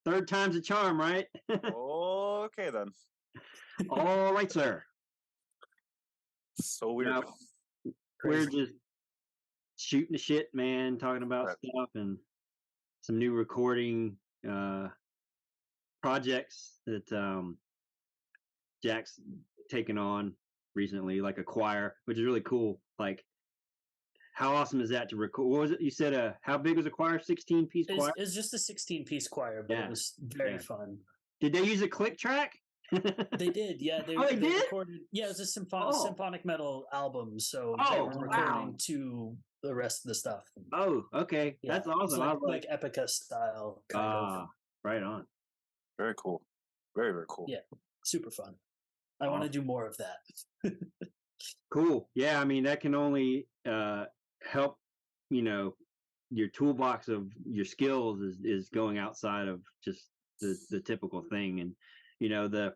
Third time's a charm, right? Okay, then. All right, sir. So weird. Now, we're just shooting the shit, man, talking about Right. stuff and some new recording projects that Jack's taken on recently, like a choir, which is really cool. Like, how awesome is that to record? What was it? You said, how big was a choir? 16-piece choir? It's just a 16-piece choir, but Yeah. it was very Yeah. fun. Did they use a click track? They did, yeah. They did? recorded, yeah, it was a symphonic metal album, so they were recording wow. to the rest of the stuff. Oh, okay. Yeah, That's awesome. it's like Epica style, kind of. Right on. Very cool. Very, very cool. Yeah, super fun. I want to do more of that. Cool. Yeah, I mean, that can only help, your toolbox of your skills is going outside of just the typical thing. And, the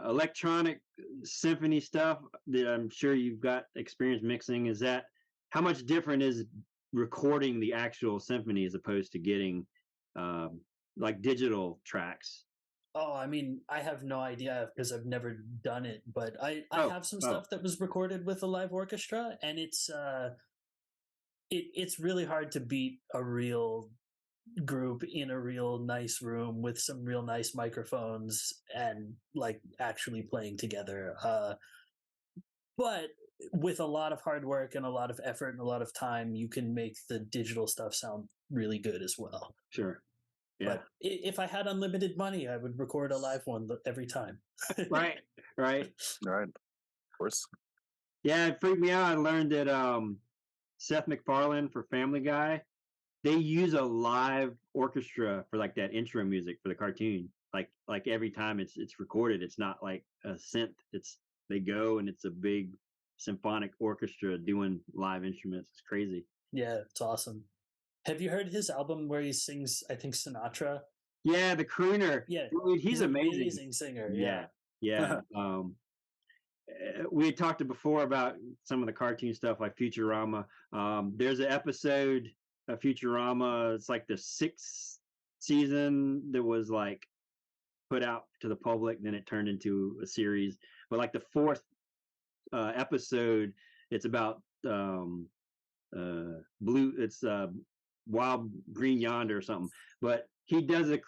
electronic symphony stuff that I'm sure you've got experience mixing, is that how much different is recording the actual symphony as opposed to getting like digital tracks? Oh, I mean, I have no idea because I've never done it, but I have some stuff that was recorded with a live orchestra, and it's really hard to beat a real group in a real nice room with some real nice microphones and like actually playing together. But with a lot of hard work and a lot of effort and a lot of time, you can make the digital stuff sound really good as well. Sure. Yeah. But if I had unlimited money, I would record a live one every time. Right. Of course. Yeah, it freaked me out. I learned that Seth MacFarlane for Family Guy, they use a live orchestra for like that intro music for the cartoon. Like every time it's recorded, it's not like a synth. They go and it's a big symphonic orchestra doing live instruments. It's crazy. Yeah, it's awesome. Have you heard his album where he sings, I think, Sinatra? Yeah, the crooner. Yeah, dude, he's an amazing singer. Yeah. We had talked before about some of the cartoon stuff like Futurama. There's an episode of Futurama. It's like the 6th season that was like put out to the public. Then it turned into a series. But like the 4th episode, it's about blue. It's Wild Green Yonder or something. But he does the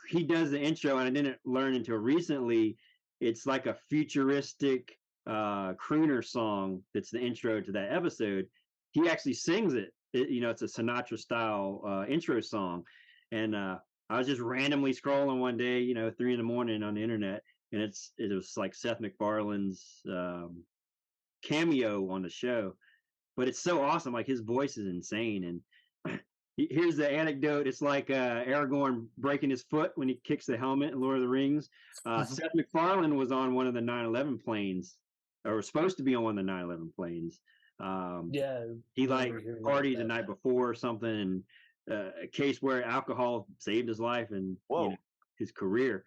intro, and I didn't learn until recently. It's like a futuristic crooner song that's the intro to that episode. He actually sings it. It's a Sinatra style intro song. And I was just randomly scrolling one day, 3 a.m. on the internet, and it was like Seth MacFarlane's cameo on the show. But it's so awesome. Like his voice is insane. And here's the anecdote. It's like Aragorn breaking his foot when he kicks the helmet in Lord of the Rings. Seth MacFarlane was on one of the 9/11 planes, or was supposed to be on one of the 9/11 planes. He like partied the night before or something, and a case where alcohol saved his life and his career.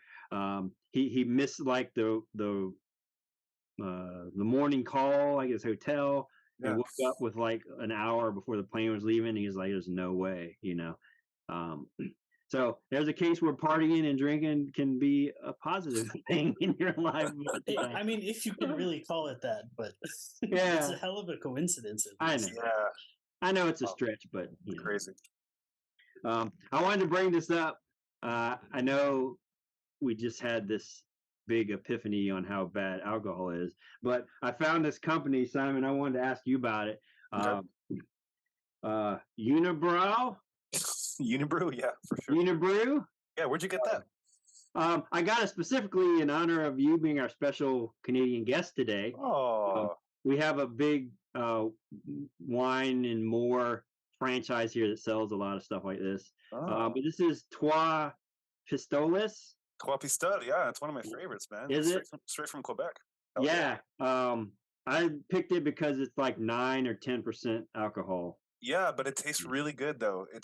He missed like the morning call, like his hotel. And woke up with like an hour before the plane was leaving. He's like, "There's no way," So there's a case where partying and drinking can be a positive thing in your life. I mean, if you can really call it that, but it's a hell of a coincidence. I know. Yeah. I know it's a stretch, but crazy. I wanted to bring this up. I know we just had this big epiphany on how bad alcohol is, but I found this company, Simon. I wanted to ask you about it. Unibrow. Unibrew, yeah, for sure. Unibrew. Yeah, where'd you get that? I got it specifically in honor of you being our special Canadian guest today. We have a big wine and more franchise here that sells a lot of stuff like this. But this is Trois Pistoles. Trois Pistoles, yeah, it's one of my favorites, man. Is it? Straight from Quebec. Yeah. I picked it because it's like 9 or 10% alcohol. Yeah, but it tastes really good though. It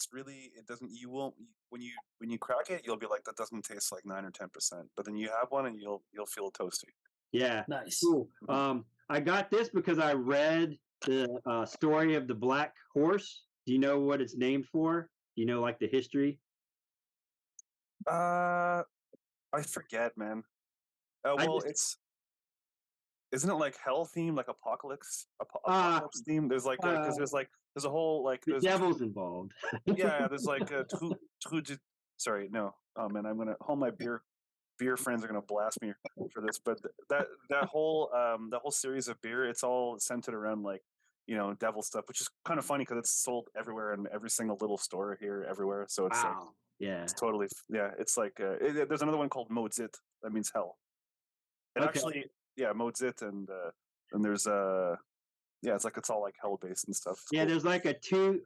doesn't, you won't, when you crack it, you'll be like, that doesn't taste like 9 or 10%. But then you have one and you'll feel toasty. Yeah. Nice. Cool. I got this because I read the story of the Black Horse. Do you know what it's named for? Do you know like the history? I forget, man. I Well, just isn't it like hell theme, like uh apocalypse theme? There's like because uh there's a whole like the there's devil's involved. yeah, there's like sorry, no. Oh man, I'm gonna all my beer friends are gonna blast me for this, but that whole series of beer, it's all centered around like devil stuff, which is kind of funny because it's sold everywhere in every single little store here, everywhere. So it's like Wow. Yeah. it's totally yeah. It's like there's another one called Modzit that means hell. It Okay. actually yeah Modzit and there's yeah it's all like hell based and stuff. It's Yeah, cool. there's like a two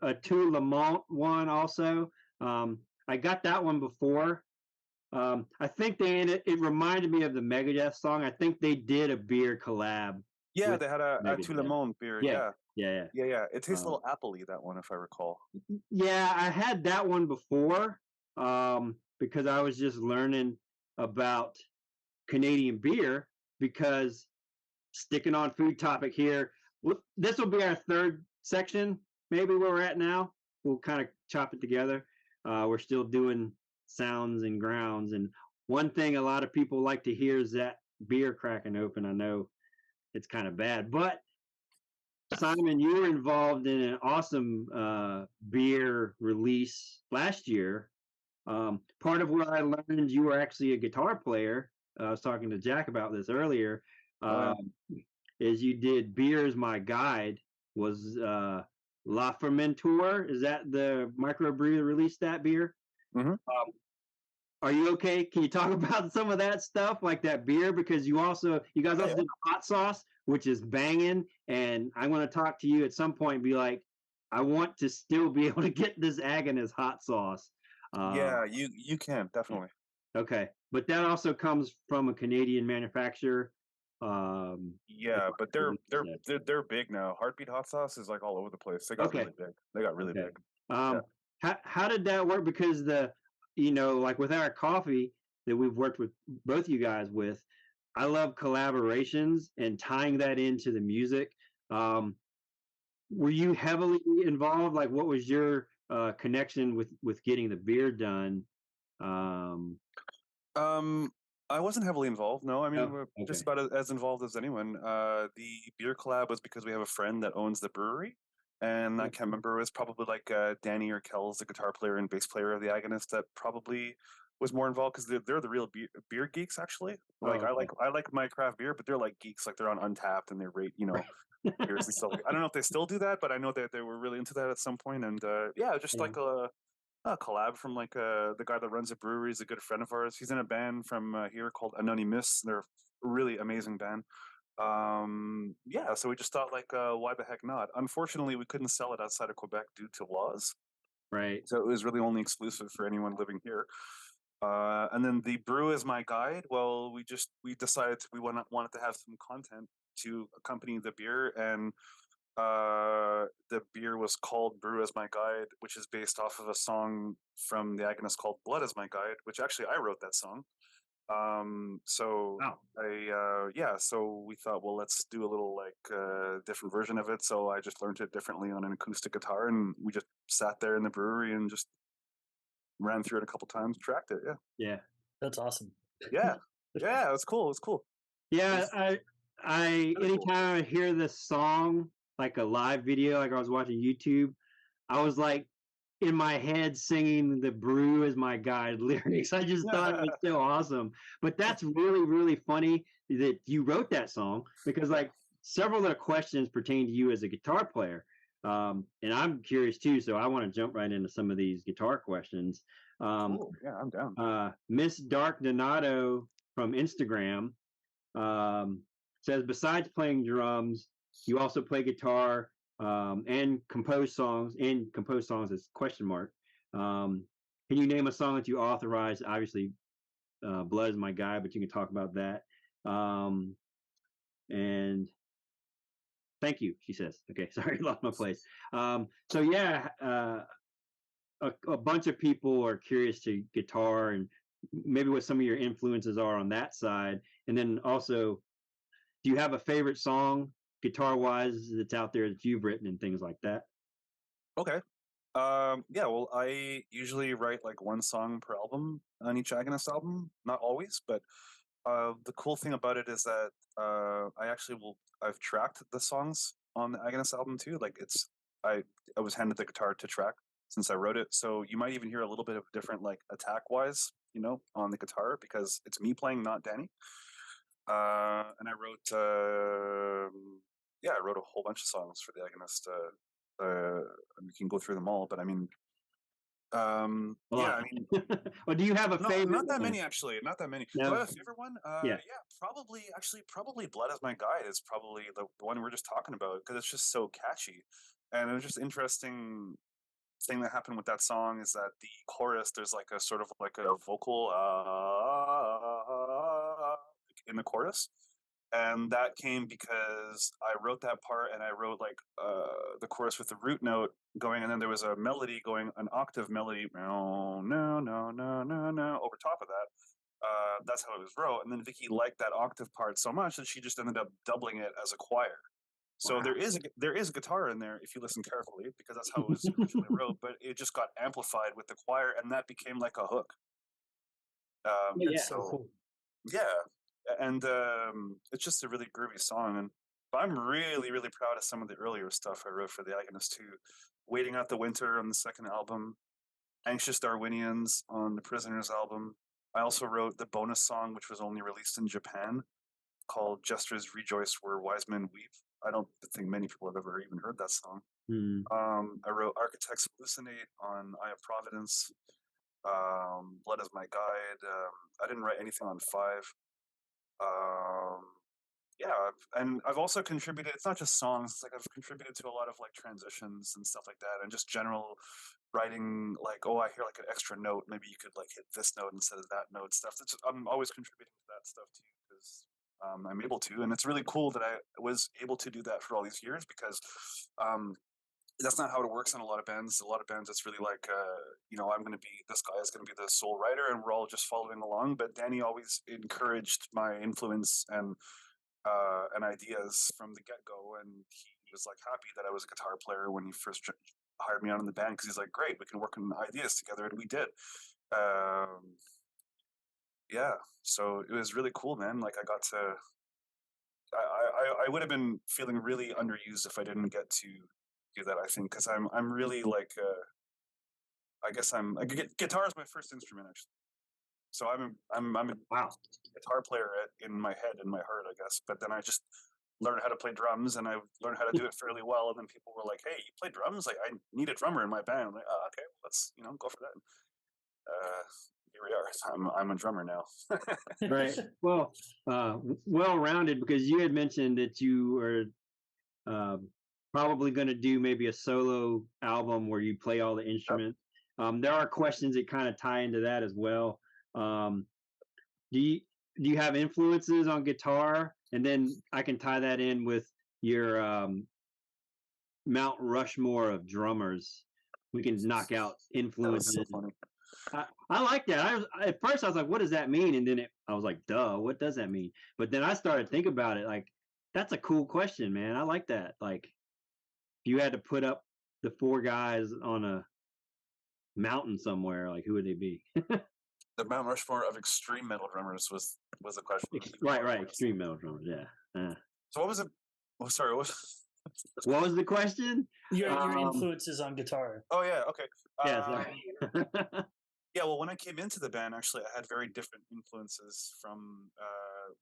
Lamont one also. I got that one before. I think it reminded me of the Megadeth song. I think they did a beer collab Yeah, with they had a Tout le Megadeth. Monde beer. Yeah, Yeah, yeah, yeah. It tastes a yeah. little appley, that one, if I recall. Yeah, I had that one before because I was just learning about Canadian beer. Because sticking on food topic here, this will be our third section, maybe where we're at now. We'll kind of chop it together. We're still doing sounds and grounds, and one thing a lot of people like to hear is that beer cracking open. I know it's kind of bad, but Simon, you were involved in an awesome beer release last year. Part of what I learned, you were actually a guitar player. I was talking to Jack about this earlier. Oh, yeah. Is you did "Beer Is My Guide" was La Fermentor. Is that the microbrewer that released that beer? Mm-hmm. Are you okay? Can you talk about some of that stuff, like that beer? Because you guys also did a hot sauce, which is banging. And I want to talk to you at some point and be like, I want to still be able to get this Agonist hot sauce. Yeah, you can definitely. Okay, but that also comes from a Canadian manufacturer. Yeah, but they're big now. Heartbeat hot sauce is like all over the place. They got Okay. really big. They got really Okay. big. Yeah. How did that work? Because like with our coffee that we've worked with both you guys with, I love collaborations and tying that into the music. Were you heavily involved? Like, what was your connection with getting the beer done? I wasn't heavily involved. No, I mean Oh, we're just okay. about as involved as anyone. The beer collab was because we have a friend that owns the brewery, and I can't remember. It was probably like Danny or Kells, the guitar player and bass player of the Agonist, that probably was more involved because they're the real beer geeks. Actually, like Oh, okay. I like my craft beer, but they're like geeks. Like they're on Untapped and they rate beers and stuff. I don't know if they still do that, but I know that they were really into that at some point. And yeah, just Yeah. like a collab from like the guy that runs a brewery is a good friend of ours. He's in a band from here called Anonymous. They're a really amazing band. Yeah, so we just thought like, why the heck not? Unfortunately, we couldn't sell it outside of Quebec due to laws, Right. so it was really only exclusive for anyone living here. And then the brew is my guide. Well, we decided we wanted to have some content to accompany the beer, and the beer was called Brew as My Guide, which is based off of a song from the Agonist called Blood as My Guide, which actually I wrote that song. So Wow. so we thought, well, let's do a little like different version of it. So I just learned it differently on an acoustic guitar, and we just sat there in the brewery and just ran through it a couple times, tracked it. Yeah, Yeah. That's awesome. yeah, yeah. It was cool. It was cool. Yeah. was I cool. anytime I hear this song, like a live video, like I was watching YouTube, I was like in my head singing the "Brew is My Guide" lyrics. I just thought it was so awesome. But that's really, really funny that you wrote that song because like several of the questions pertain to you as a guitar player. And I'm curious too, so I want to jump right into some of these guitar questions. Cool. Yeah, I'm down. Miss Dark Donato from Instagram says, besides playing drums, you also play guitar and compose songs. And compose songs is question mark. Can you name a song that you authorized? Obviously, "Blood Is My Guide," but you can talk about that. And thank you, she says. Okay, sorry, lost my place. So yeah, a bunch of people are curious to guitar and maybe what some of your influences are on that side, and then also, do you have a favorite song guitar wise that's out there that you've written and things like that? Okay. Yeah, well, I usually write like one song per album on each Agonist album. Not always, but the cool thing about it is that I've tracked the songs on the Agonist album too. Like I was handed the guitar to track since I wrote it, so you might even hear a little bit of different like attack wise, on the guitar because it's me playing, not Danny. And I wrote a whole bunch of songs for the Agonist. We can go through them all, but I mean, Or do you have a favorite? Not that many, actually. Not that many. No? Do I have a favorite one? Yeah. Probably Blood is My Guide is probably the one we're just talking about because it's just so catchy. And it was just interesting thing that happened with that song is that the chorus, there's like a sort of like a vocal in the chorus. And that came because I wrote that part and I wrote like the chorus with the root note going, and then there was a melody going, an octave melody, no, no, no, no, no, no, over top of that. That's how it was wrote. And then Vicky liked that octave part so much that she just ended up doubling it as a choir. So Wow. there is a guitar in there if you listen carefully, because that's how it was originally wrote, but it just got amplified with the choir, and that became like a hook. So cool. Yeah, and it's just a really groovy song, and I'm really, really proud of some of the earlier stuff I wrote for the Agonist too. Waiting Out the Winter on the second album, Anxious Darwinians on the Prisoners album. I also wrote the bonus song, which was only released in Japan, called Jesters Rejoice Where Wise Men Weep. I don't think many people have ever even heard that song. Mm. I wrote Architects Hallucinate on Eye of Providence. Blood is My Guide. I didn't write anything on 5. And I've also contributed. It's not just songs. It's like I've contributed to a lot of like transitions and stuff like that, and just general writing. Like, oh, I hear like an extra note. Maybe you could like hit this note instead of that note. Stuff. I'm always contributing to that stuff too because I'm able to, and it's really cool that I was able to do that for all these years because that's not how it works in a lot of bands. A lot of bands, it's really like, this guy is going to be the sole writer and we're all just following along. But Danny always encouraged my influence and ideas from the get-go. And he was like happy that I was a guitar player when he first hired me on in the band because he's like, great, we can work on ideas together. And we did. So it was really cool, man. Like I got to, I would have been feeling really underused if I didn't get to do that. I think because I'm really like guitar is my first instrument actually. So I'm a guitar player in my head, in my heart, I guess. But then I just learned how to play drums, and I learned how to do it fairly well. And then people were like, "Hey, you play drums? Like I need a drummer in my band." I'm like, "Oh, okay, let's go for that." Here we are. I'm a drummer now. Right. Well, well-rounded, because you had mentioned that you are probably going to do maybe a solo album where you play all the instruments. Yep. There are questions that kind of tie into that as well. Do you have influences on guitar? And then I can tie that in with your Mount Rushmore of drummers. We can knock out influences. That was so funny. I like that. At first I was like, what does that mean? And then I was like, duh, what does that mean? But then I started thinking about it. Like, that's a cool question, man. I like that. Like, if you had to put up the 4 guys on a mountain somewhere, like, who would they be? The Mount Rushmore of extreme metal drummers was the question. Right. Extreme metal drummers, yeah. So what was it? Oh, sorry. What was the question? Your influences on guitar. Oh yeah. Okay. Yeah. Sorry. Yeah, well, when I came into the band, actually, I had very different influences from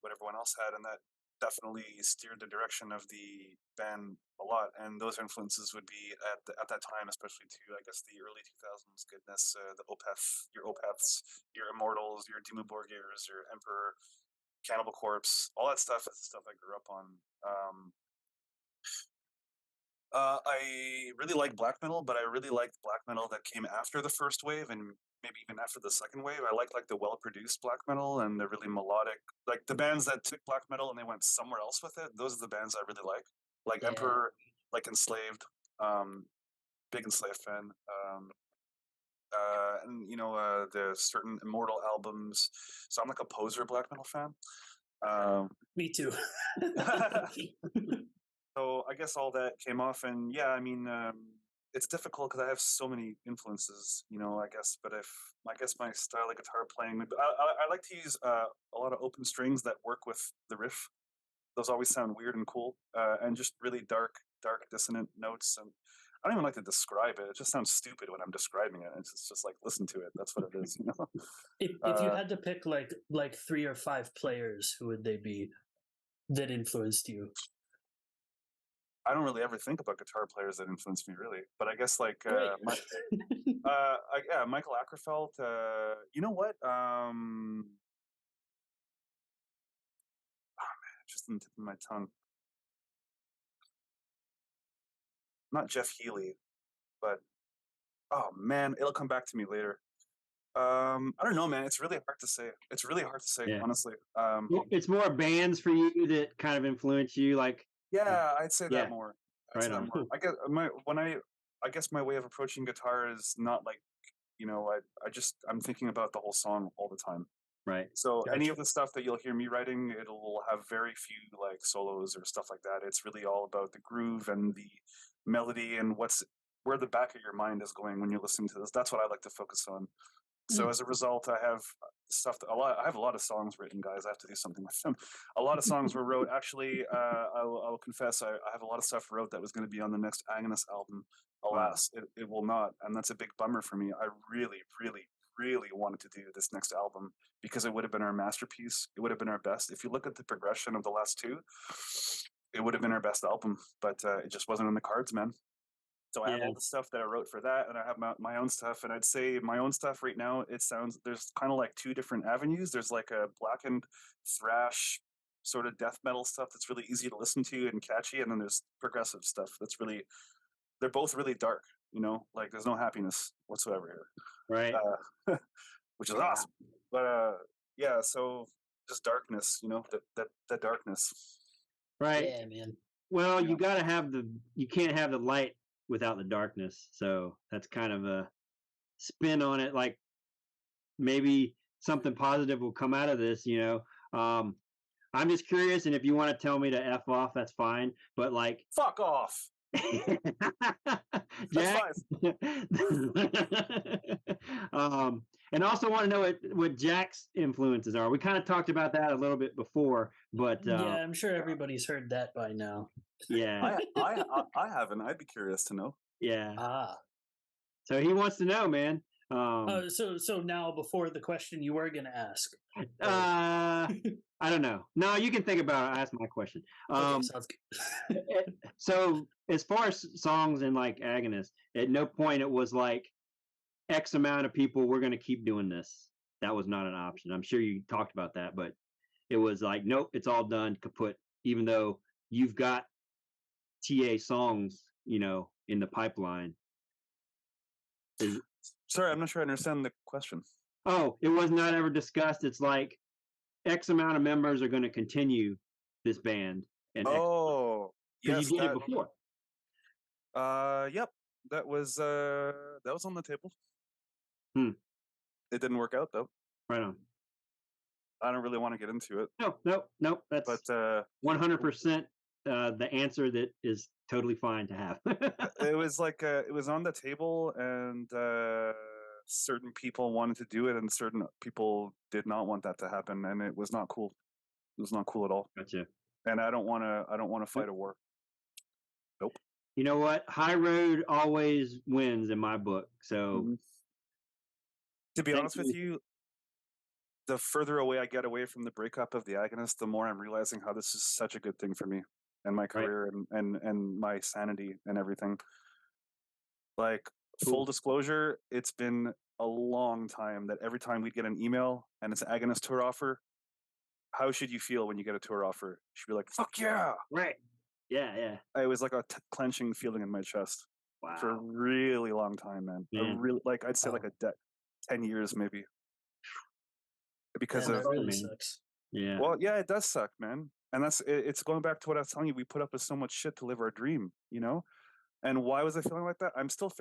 what everyone else had, and that definitely steered the direction of the band a lot. And those influences would be at that time, especially to, I guess, the early 2000s goodness, the your Opeths, your Immortals, your Dimmu Borgirs, your Emperor, Cannibal Corpse, all that stuff is the stuff I grew up on. I really like black metal, but I really liked black metal that came after the first wave and maybe even after the second wave. I like the well-produced black metal and the really melodic, like the bands that took black metal and they went somewhere else with it. Those are the bands I really like Emperor, like Enslaved, big Enslaved fan. And the certain Immortal albums. So I'm like a poser black metal fan. Me too. So I guess all that came off, and yeah, I mean, it's difficult because I have so many influences, I guess. But I guess my style of guitar playing, I like to use a lot of open strings that work with the riff. Those always sound weird and cool, and just really dark dissonant notes. And I don't even like to describe it. It just sounds stupid when I'm describing it. It's just like, listen to it. That's what it is. If you had to pick like 3 or 5 players, who would they be that influenced you? I don't really ever think about guitar players that influenced me, really. But I guess like Michael Ackerfeld. You know what? Just on the tip of my tongue. Not Jeff Healey, but oh man, it'll come back to me later. I don't know, man. It's really hard to say. It's really hard to say, Yeah. honestly. It's more bands for you that kind of influence you, like. Yeah, I'd say Yeah. that more. Right on. I guess my way of approaching guitar is not like, I'm thinking about the whole song all the time. Right. So Gotcha. any of the stuff that you'll hear me writing, it'll have very few like solos or stuff like that. It's really all about the groove and the melody and where the back of your mind is going when you're listening to this. That's what I like to focus on. So as a result, I have stuff I have a lot of songs written, guys. I have to do something with them. A lot of songs were wrote. Actually, I will confess, I have a lot of stuff wrote that was going to be on the next Agonist album. Alas, it will not, and that's a big bummer for me. I really, really, really wanted to do this next album because it would have been our masterpiece. It would have been our best. If you look at the progression of the last 2, it would have been our best album, but it just wasn't on the cards, man. So I have all the stuff that I wrote for that, and I have my own stuff. And I'd say my own stuff right now, there's kind of like 2 different avenues. There's like a blackened thrash sort of death metal stuff that's really easy to listen to and catchy, and then there's progressive stuff they're both really dark, like there's no happiness whatsoever here. Right. Which is awesome. But yeah, so just darkness, that darkness. Right. Yeah, man. Well, you can't have the light without the darkness. So that's kind of a spin on it. Like maybe something positive will come out of this, I'm just curious. And if you want to tell me to F off, that's fine. But like, fuck off. Jack. And also want to know what Jack's influences are. We kind of talked about that a little bit before, but yeah, I'm sure everybody's heard that by now. Yeah, I haven't. I'd be curious to know. Yeah. So he wants to know, man. So now before the question you were gonna ask. I don't know. No, you can think about it. Ask my question. Okay, sounds good. So as far as songs in like Agonist, at no point it was like X amount of people, we're going to keep doing this. That was not an option. I'm sure you talked about that, but it was like, nope, it's all done, kaput. Even though you've got TA songs, in the pipeline. Sorry, I'm not sure I understand the question. Oh, it was not ever discussed. It's like X amount of members are going to continue this band. And yes, you did it before. Yep, that was on the table. It didn't work out though. Right on. I don't really want to get into it. No. That's 100% the answer that is totally fine to have. It was like it was on the table, and certain people wanted to do it, and certain people did not want that to happen, and it was not cool. It was not cool at all. Gotcha. And I don't want to fight a war. Nope. You know what? High road always wins in my book. So, to be honest with you, the further away I get away from the breakup of the Agonist, the more I'm realizing how this is such a good thing for me and my career and my sanity and everything. Like, full disclosure, it's been a long time that every time we get an email and it's an Agonist tour offer, how should you feel when you get a tour offer? You should be like, fuck yeah. Right. Yeah. It was like a clenching feeling in my chest. Wow. For a really long time, man. I'd say like 10 years maybe. Because that really sucks. Yeah. Well, yeah, it does suck, man. And it's going back to what I was telling you. We put up with so much shit to live our dream, And why was I feeling like that? I'm still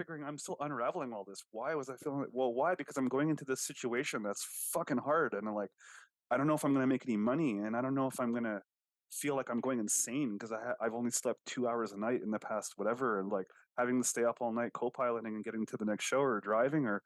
unraveling all this. Why was I feeling like, why? Because I'm going into this situation that's fucking hard. And I'm like, I don't know if I'm going to make any money. And I don't know if I'm going to feel like I'm going insane because I've only slept 2 hours a night in the past, whatever. And like, having to stay up all night co-piloting and getting to the next show or driving, or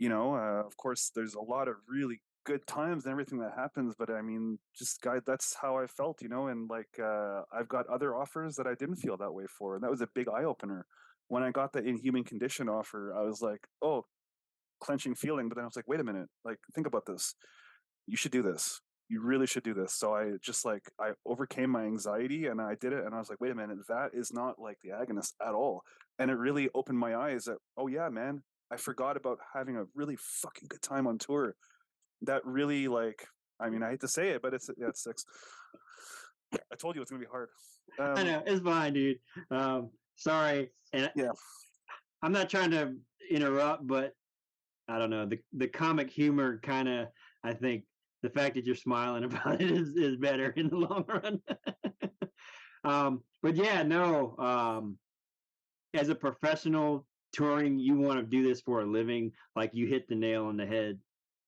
of course there's a lot of really good times and everything that happens, but I mean, just guy, that's how I felt, and like I've got other offers that I didn't feel that way for, and that was a big eye-opener. When I got the Inhuman Condition offer, I was like, oh, clenching feeling, but then I was like, wait a minute, like, think about this. You should do this. You really should do this. So I just like, I overcame my anxiety and I did it. And I was like, wait a minute, that is not like the Agonist at all. And it really opened my eyes that, oh yeah, man, I forgot about having a really fucking good time on tour. That really, like, I mean, I hate to say it, but it's 6. I told you it's going to be hard. I know, it's fine, dude. Sorry. And yeah, I'm not trying to interrupt, but I don't know, the comic humor kind of, I think the fact that you're smiling about it is better in the long run. But yeah, no, as a professional touring, you want to do this for a living. Like, you hit the nail on the head.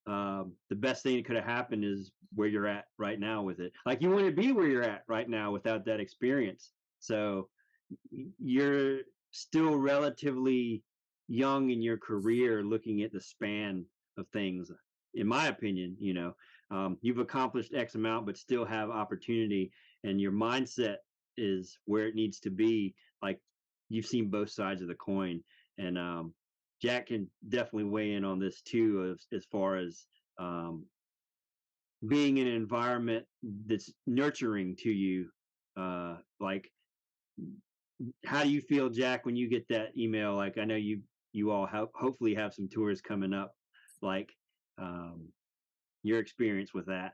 The best thing that could have happened is where you're at right now with it. Like, you wouldn't be where you're at right now without that experience. So you're still relatively young in your career, looking at the span of things. In my opinion, you've accomplished X amount, but still have opportunity, and your mindset is where it needs to be. Like, you've seen both sides of the coin, and Jack can definitely weigh in on this too, as far as being in an environment that's nurturing to you. Like, how do you feel, Jack, when you get that email? Like, I know you all hopefully have some tours coming up. Like, your experience with that.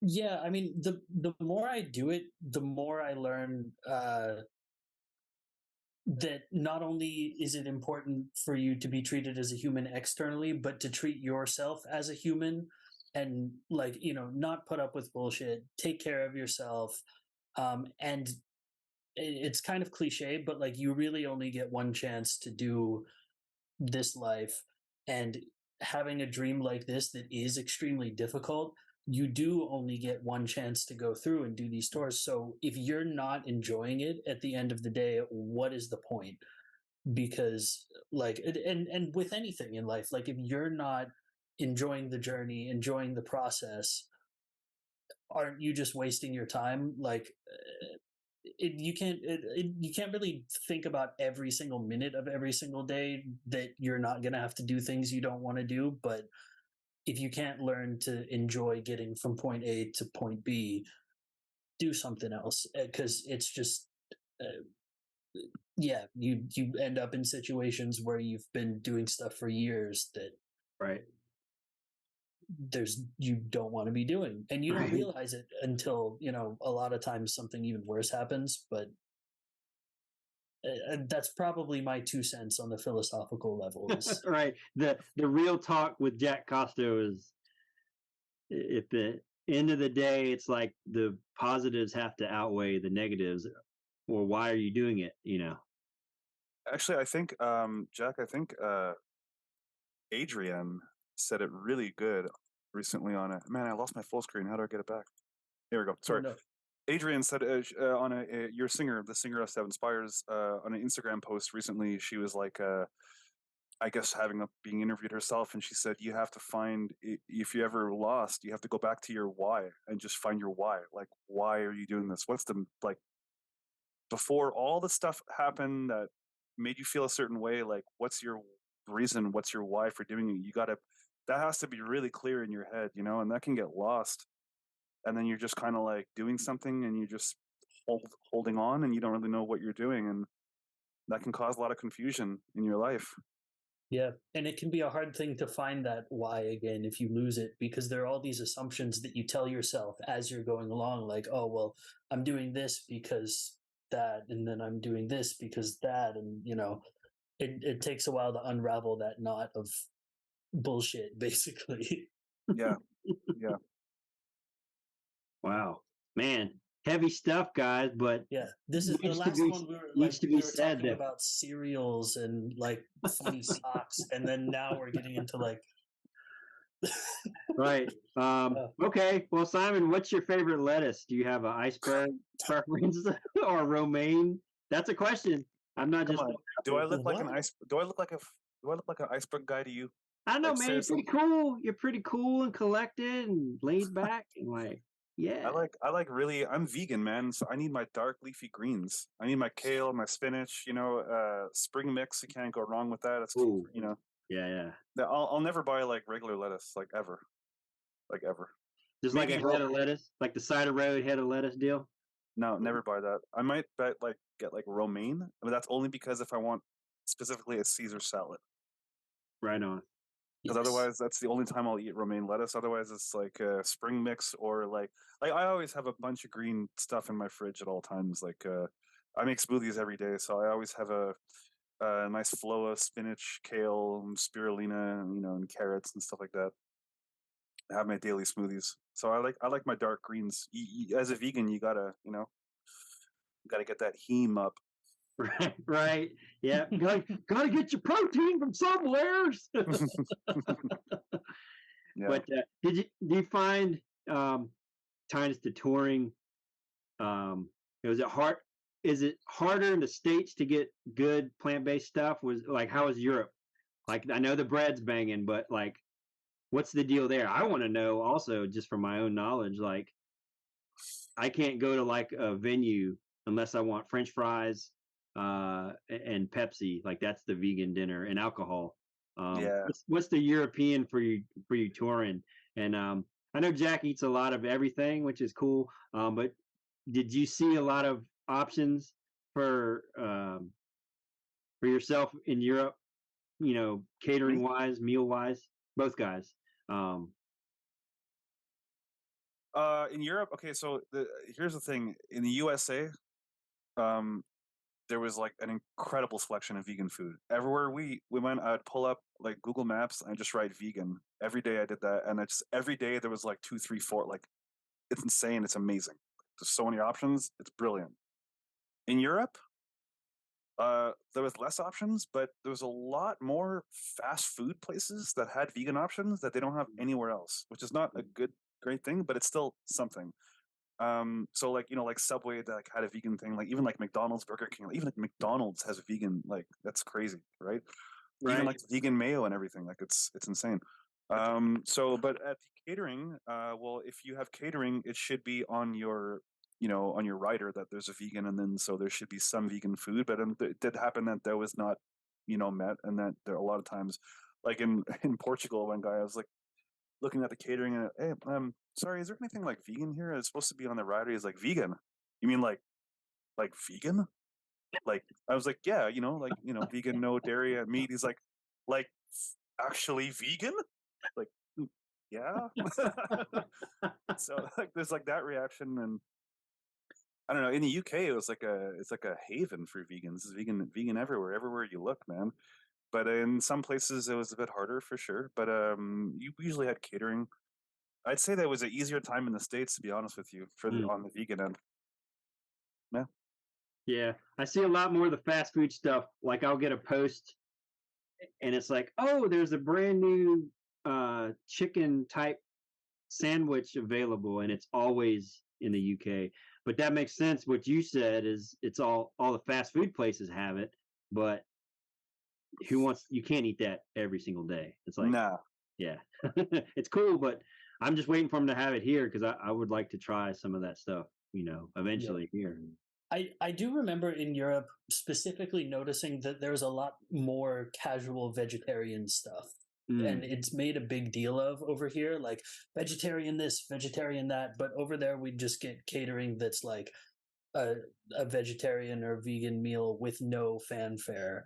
Yeah, I mean, the more I do it, the more I learn that not only is it important for you to be treated as a human externally, but to treat yourself as a human, and, like, not put up with bullshit, take care of yourself. And it's kind of cliche, but like, you really only get one chance to do this life, and having a dream like this that is extremely difficult, you do only get one chance to go through and do these tours. So if you're not enjoying it at the end of the day, what is the point? Because, like, and with anything in life, like, if you're not enjoying the journey, enjoying the process, aren't you just wasting your time? Like, you can't really think about every single minute of every single day that you're not going to have to do things you don't want to do. But if you can't learn to enjoy getting from point A to point B, do something else, because it's just you end up in situations where you've been doing stuff for years that Right. you don't want to be doing, and you don't realize it until a lot of times something even worse happens. But that's probably my 2 cents on the philosophical level. Right. The real talk with Jack Costo is, at the end of the day, it's like the positives have to outweigh the negatives, or why are you doing it? Actually, I think Jack, I think Adrian said it really good recently on it. Man, I lost my full screen. How do I get it back? Here we go. Sorry. Oh, no. Adrian said on your singer, the singer us that inspires, on an Instagram post recently, she was like, I guess being interviewed herself, and she said, you have to find, if you ever lost, you have to go back to your why and just find your why. Like, why are you doing this? What's the, like, before all the stuff happened that made you feel a certain way, like, what's your reason, what's your why for doing it? That has to be really clear in your head, and that can get lost. And then you're just kind of like doing something and you're just holding on, and you don't really know what you're doing. And that can cause a lot of confusion in your life. Yeah. And it can be a hard thing to find that why again if you lose it, because there are all these assumptions that you tell yourself as you're going along, like, oh, well, I'm doing this because that, and then I'm doing this because that. And, it takes a while to unravel that knot of bullshit, basically. Yeah. Yeah. Wow, man, heavy stuff, guys. But yeah, this is the last one. We were talking about cereals and like funny socks, and then now we're getting into like. Right. Okay. Well, Simon, what's your favorite lettuce? Do you have an iceberg preference or romaine? That's a question. I'm not Come just. on. Do I look like an What? ice? Do I look like an iceberg guy to you? I know, Like man. You're seriously? pretty cool. You're pretty cool and collected and laid back and like, yeah. I like really. I'm vegan, man. So I need my dark leafy greens. I need my kale, my spinach. Spring mix. You can't go wrong with that. It's Ooh, you know. yeah, yeah. I'll never buy like regular lettuce, like ever. Just like Maybe a head of lettuce, like the side of road head of lettuce deal. no, never buy that. I might get like romaine, but that's only because if I want specifically a Caesar salad. Right on. Because Yes. otherwise, that's the only time I'll eat romaine lettuce. Otherwise, it's like a spring mix or like I always have a bunch of green stuff in my fridge at all times. Like I make smoothies every day, so I always have a nice flow of spinach, kale, and spirulina, and carrots and stuff like that. I have my daily smoothies, so I like my dark greens. As a vegan, you gotta get that heme up. Right, right. Yeah. Gotta get your protein from somewhere. Yeah. But do you find times to touring? Was it hard? Is it harder in the States to get good plant-based stuff? Was like, how was Europe? Like, I know the bread's banging, but like, what's the deal there? I want to know also, just from my own knowledge. Like, I can't go to like a venue unless I want French fries and Pepsi. Like, that's the vegan dinner and alcohol. Yeah. What's the European for you touring? And I know Jack eats a lot of everything, which is cool. But did you see a lot of options for yourself in Europe? Catering wise, meal wise, both guys. Um, In Europe, okay. So here's the thing: in the USA, um, there was like an incredible selection of vegan food. Everywhere we went, I'd pull up like Google Maps and just write vegan. Every day I did that, and it's every day there was like 2, 3, 4. Like it's insane. It's amazing. There's so many options. It's brilliant. In Europe, there was less options, but there was a lot more fast food places that had vegan options that they don't have anywhere else, which is not a great thing, but it's still something. So like like Subway that like had a vegan thing, like even like McDonald's, Burger King, like, even like McDonald's has a vegan, like that's crazy, right? Even right. like vegan mayo and everything, like it's insane. But at the catering, well, if you have catering, it should be on your on your rider that there's a vegan, and then so there should be some vegan food. But it did happen that was not met, and that there a lot of times, like in in Portugal, one guy I was like looking at the catering and hey, sorry, is there anything like vegan here? It's supposed to be on the rider. He's like, vegan? You mean like vegan? Like I was like, yeah, vegan, no dairy and meat. He's like actually vegan? Like, yeah. So like there's like that reaction, and I don't know. In the UK, it's like a haven for vegans. It's vegan everywhere you look, man. But in some places it was a bit harder for sure. But you usually had catering. I'd say that was an easier time in the States, to be honest with you, on the vegan end. Yeah. Yeah, I see a lot more of the fast food stuff. Like, I'll get a post and it's like, oh, there's a brand new chicken type sandwich available, and it's always in the UK. But that makes sense. What you said is it's all the fast food places have it, but you can't eat that every single day. It's like, Nah. yeah, it's cool, but I'm just waiting for them to have it here because I would like to try some of that stuff, eventually here. I do remember in Europe specifically noticing that there's a lot more casual vegetarian stuff. And it's made a big deal of over here, like vegetarian this, vegetarian that. But over there, we just get catering that's like a vegetarian or vegan meal with no fanfare.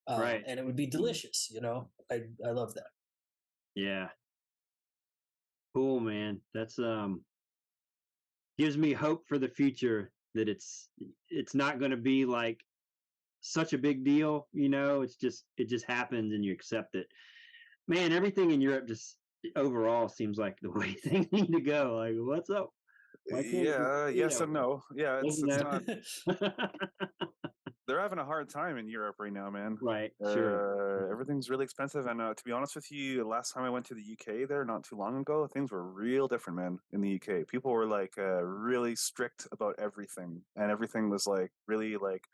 Right. And it would be delicious, I love that. Yeah. Cool, man. That's gives me hope for the future that it's not going to be like such a big deal, it just happens and you accept it. Man, everything in Europe just overall seems like the way things need to go. Like, what's up? Yeah, yes and no. Yeah, it's not. They're having a hard time in Europe right now, man. Right, sure. Everything's really expensive, and to be honest with you, last time I went to the UK there not too long ago, things were real different, man. In the UK, people were like really strict about everything, and everything was like really like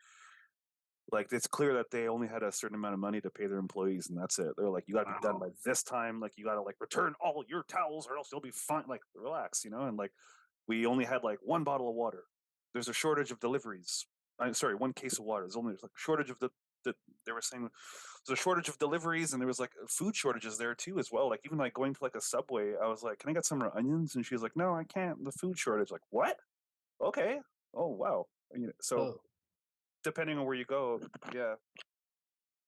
Like, it's clear that they only had a certain amount of money to pay their employees, and that's it. They're like, you got to be done by this time. Like, you got to like return all your towels, or else you'll be fine. Like, relax, And like, we only had like one bottle of water. There's a shortage of deliveries. I'm sorry, one case of water. There's like a shortage of they were saying there's a shortage of deliveries, and there was like food shortages there too as well. Like, even like going to like a Subway, I was like, can I get some more onions? And she was like, no, I can't. The food shortage. Like, what? Okay. Oh wow. So depending on where you go, yeah.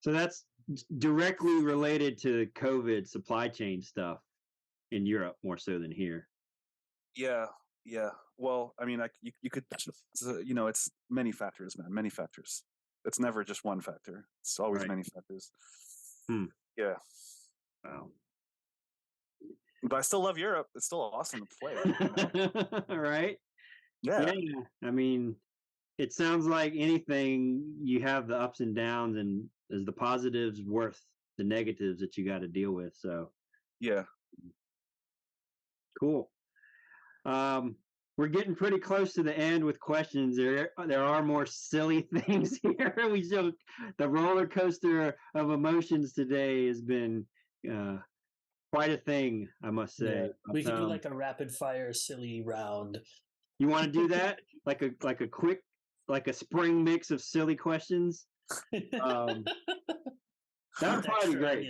So that's directly related to COVID supply chain stuff in Europe more so than here. Yeah. Well, I mean, you could, it's many factors, man. Many factors. It's never just one factor. It's always many factors. Yeah. Wow. But I still love Europe. It's still awesome to play. Right? Yeah. I mean, it sounds like anything, you have the ups and downs, and is the positives worth the negatives that you got to deal with? So yeah, cool. We're getting pretty close to the end with questions. There are more silly things here. The roller coaster of emotions today has been quite a thing, I must say. Yeah, we can do like a rapid fire silly round. You want to do that? like a quick, like a spring mix of silly questions? That would probably be great.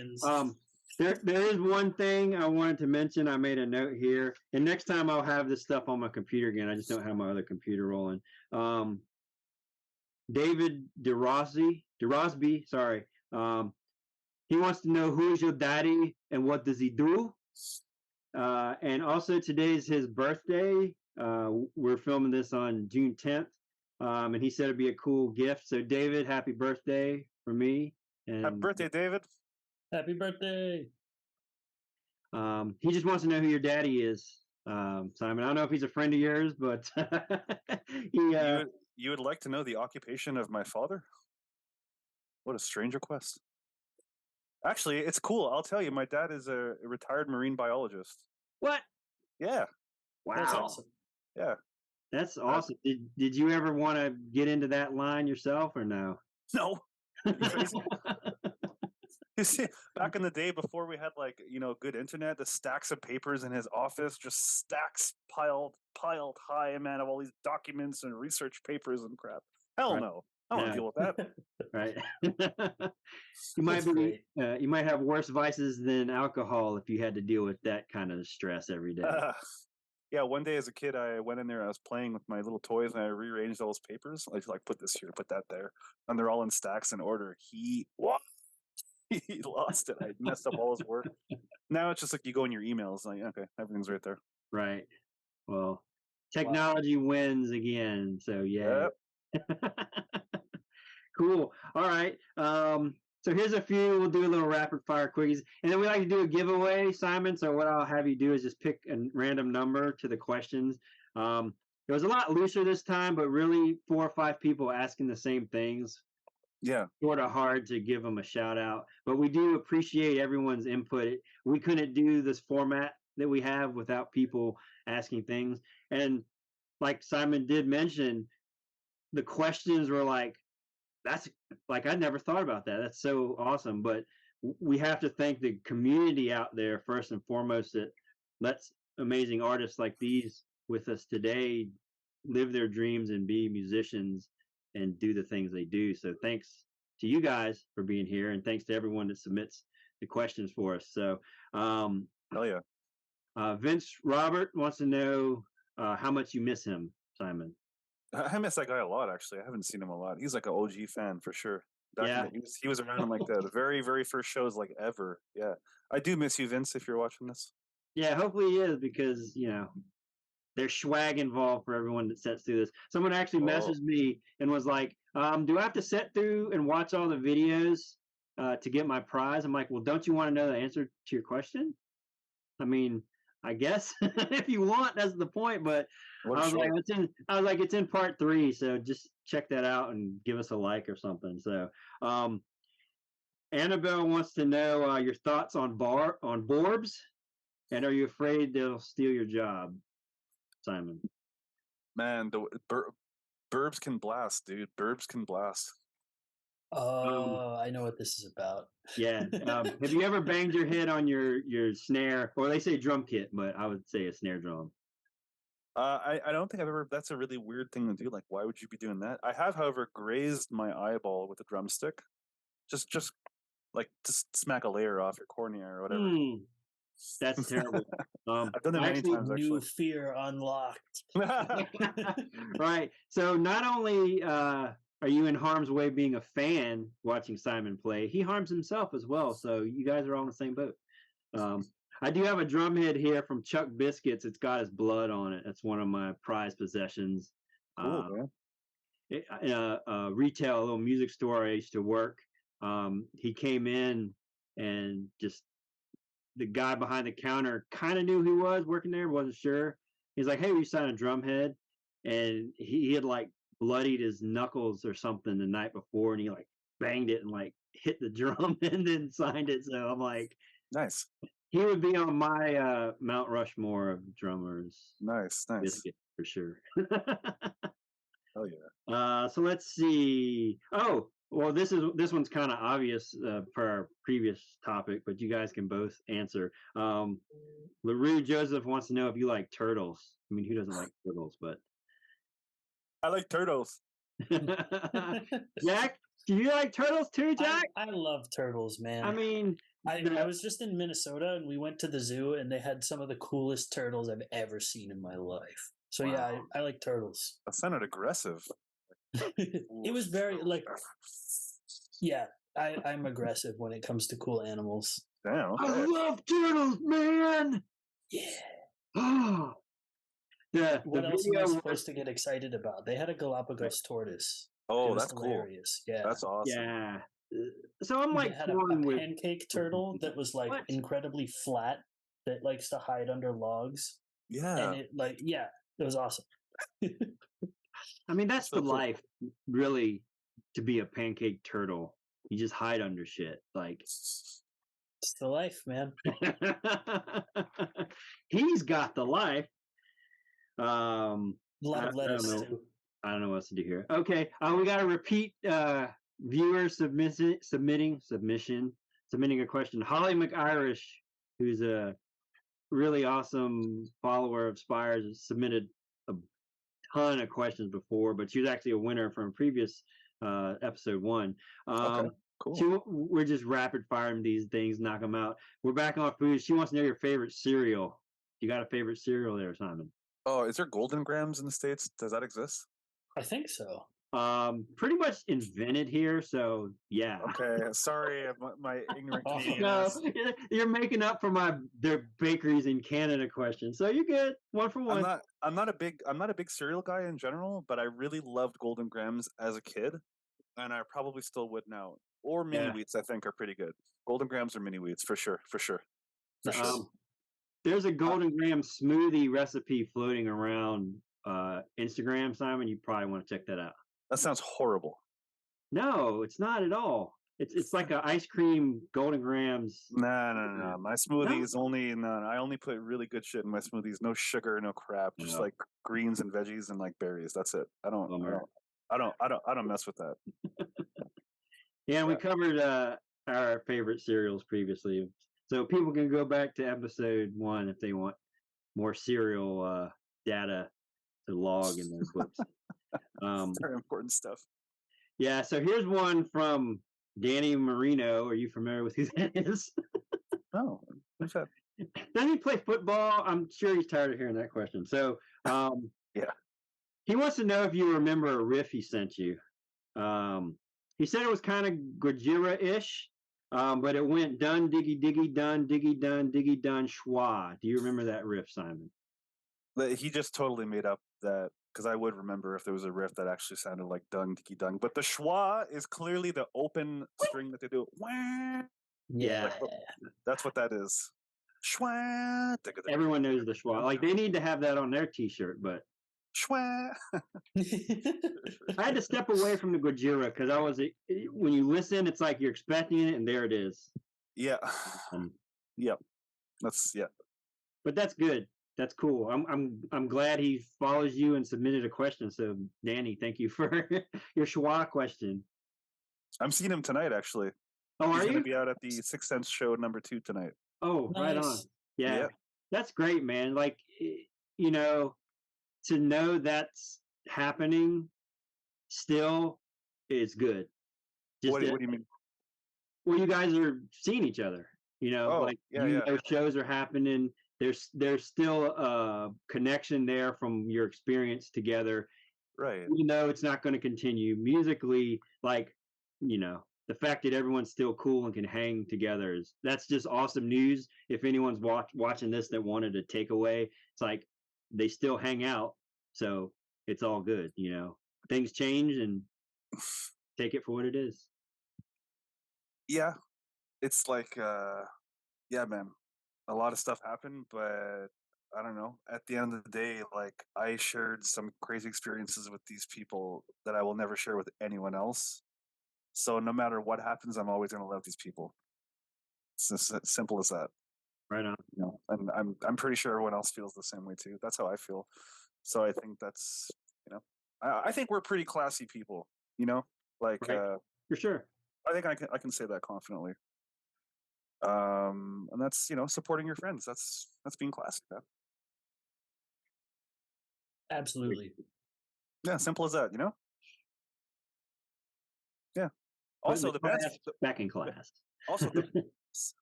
There is one thing I wanted to mention. I made a note here, and next time I'll have this stuff on my computer again. I just don't have my other computer rolling. David DeRosby, sorry. He wants to know, who is your daddy and what does he do? And also today's his birthday. We're filming this on June 10th. And he said it'd be a cool gift. So David, happy birthday for me. And happy birthday, David. Happy birthday. He just wants to know who your daddy is, Simon. I don't know if he's a friend of yours, but you would like to know the occupation of my father? What a strange request. Actually, it's cool. I'll tell you, my dad is a retired marine biologist. What? Yeah. Wow. That's awesome. Yeah. That's awesome. Did you ever want to get into that line yourself, or no? No. You see, back in the day before we had good internet, the stacks of papers in his office, just stacks piled high, man, of all these documents and research papers and crap. Hell no. I don't want to deal with that. Right. You might have worse vices than alcohol if you had to deal with that kind of stress every day. Yeah, one day as a kid, I went in there, I was playing with my little toys, and I rearranged all those papers. I like, put this here, put that there. And they're all in stacks in order. He lost it. I messed up all his work. Now it's just like you go in your emails, like, okay, everything's right there. Right. Well, technology wins again. So yeah. Yep. Cool. All right. So here's a few. We'll do a little rapid fire quickies, and then we like to do a giveaway, Simon. So what I'll have you do is just pick a random number to the questions. It was a lot looser this time, but really 4 or 5 people asking the same things. Yeah. Sort of hard to give them a shout out, but we do appreciate everyone's input. We couldn't do this format that we have without people asking things. And like Simon did mention, the questions were like, that's like, I never thought about that. That's so awesome. But we have to thank the community out there first and foremost that lets amazing artists like these with us today live their dreams and be musicians and do the things they do. So thanks to you guys for being here, and thanks to everyone that submits the questions for us. So hell yeah. Vince Robert wants to know how much you miss him, Simon. I miss that guy a lot, actually. I haven't seen him a lot. He's like an OG fan for sure. He was around in like the very, very first shows like ever. Yeah. I do miss you, Vince, if you're watching this. Yeah, hopefully he is, because there's swag involved for everyone that sets through this. Someone actually messaged me and was like, do I have to sit through and watch all the videos to get my prize? I'm like, well, don't you want to know the answer to your question? I mean, I guess if you want, that's the point. But I was like, it's in part 3, so just check that out and give us a like or something. So Annabelle wants to know your thoughts on Borbs, and are you afraid they'll steal your job, Simon? Man, Burbs can blast, dude. Burbs can blast. I know what this is about. Yeah. Have you ever banged your head on your snare, or they say drum kit, but I would say a snare drum? I don't think I've ever. That's a really weird thing to do. Like, why would you be doing that? I have, however, grazed my eyeball with a drumstick. Just like to smack a layer off your cornea or whatever. That's terrible. I've done it many actually, times, New actually. fear unlocked. Right. So not only are you in harm's way being a fan watching Simon play, he harms himself as well. So you guys are all in the same boat. I do have a drum head here from Chuck Biscuits. It's got his blood on it. That's one of my prized possessions. Cool, man. Retail, a little music store I used to work. He came in and just the guy behind the counter kind of knew who he was working there, wasn't sure. He's like, "Hey, will you sign a drum head?" And he had like bloodied his knuckles or something the night before, and he like banged it and like hit the drum and then signed it. So I'm like, Nice, he would be on my Mount Rushmore of drummers. nice. Biscuit for sure. Oh yeah. So let's see. Oh, well, this one's kind of obvious for our previous topic, but you guys can both answer. LaRue Joseph wants to know if you like turtles. I mean, who doesn't like turtles? But I like turtles. Jack, do you like turtles too, Jack? I love turtles, man. I mean, I was just in Minnesota and we went to the zoo and they had some of the coolest turtles I've ever seen in my life. So Wow. yeah, I like turtles. That sounded aggressive. It was very like, yeah, I'm aggressive when it comes to cool animals. Damn. Okay. I love turtles, man. Yeah. Oh, What else am I video supposed to get excited about? They had a Galapagos tortoise. Oh, It was that's cool. hilarious. Yeah. That's awesome. Yeah. So I'm like They had a torn with. pancake turtle that was like What? incredibly flat that likes to hide under logs. Yeah. And it like, yeah, it was awesome. I mean, that's So the cool. life, really, to be a pancake turtle. You just hide under shit. Like, It's the life, man. he's got the life. A lot of I don't lettuce know. too. I don't know what else to do here. Okay, we got a repeat viewer submitting a question. Holly McIrish, who's a really awesome follower of Spires, submitted a ton of questions before, but she was actually a winner from a previous episode 1. Okay. Cool. We're just rapid firing these things, knock them out. We're back on food. She wants to know your favorite cereal. You got a favorite cereal there, Simon? Oh, is there Golden Grams in the States? Does that exist? I think so. Pretty much invented here, so yeah. Okay, sorry, my ignorant Canadian No, ass. you're making up for their bakeries in Canada question. So you're good. 1 for 1. I'm not a big cereal guy in general, but I really loved Golden Grams as a kid, and I probably still would now. Or mini wheats, I think, are pretty good. Golden Grams or mini wheats for sure. There's a Golden Graham smoothie recipe floating around Instagram, Simon. You probably want to check that out. That sounds horrible. No, it's not at all. It's like an ice cream Golden Grams. No. My smoothies I only put really good shit in my smoothies. No sugar, no crap. Just like greens and veggies and like berries. That's it. I don't mess with that. Yeah, we covered our favorite cereals previously. So people can go back to episode 1 if they want more cereal data to log in their books. Very important stuff. Yeah, so here's one from Danny Marino. Are you familiar with who that is? Oh, what's that? Doesn't he play football? I'm sure he's tired of hearing that question. So yeah. He wants to know if you remember a riff he sent you. He said it was kind of Gojira-ish, but it went dun, diggy, diggy, dun, schwa. Do you remember that riff, Simon? He just totally made up that, because I would remember if there was a riff that actually sounded like dung, diggy, dung. But the schwa is clearly the open string that they do. Yeah. That's what that is. Schwa. Everyone knows the schwa. Like, they need to have that on their T-shirt, but schwa. I had to step away from the Gojira because when you listen, it's like you're expecting it, and there it is. Yeah. Yep. But that's good. That's cool. I'm glad he follows you and submitted a question. So, Danny, thank you for your schwa question. I'm seeing him tonight, actually. Oh, He's are going to you? be out at the Sixth Sense show #2 tonight. Oh, right on. Nice. Yeah, Yeah. that's great, man. Like, you know, to know that's happening still is good. Just What that, do you mean? well, you guys are seeing each other. Oh, Like yeah. shows are happening. There's still a connection there from your experience together, Right. even though it's not going to continue musically. Like, the fact that everyone's still cool and can hang together that's just awesome news. If anyone's watching this that wanted a takeaway, it's like they still hang out, so it's all good. Things change, and take it for what it is. Yeah. It's like, yeah, man. A lot of stuff happened, but I don't know. At the end of the day, like, I shared some crazy experiences with these people that I will never share with anyone else. So no matter what happens, I'm always going to love these people. It's as simple as that. Right on. And I'm pretty sure everyone else feels the same way too. That's how I feel. So I think that's, I think we're pretty classy people. Like, Right. For sure. I think I can say that confidently. And that's supporting your friends. That's being classy, man. Absolutely. Yeah, simple as that. Yeah. Also, the band's back in class. also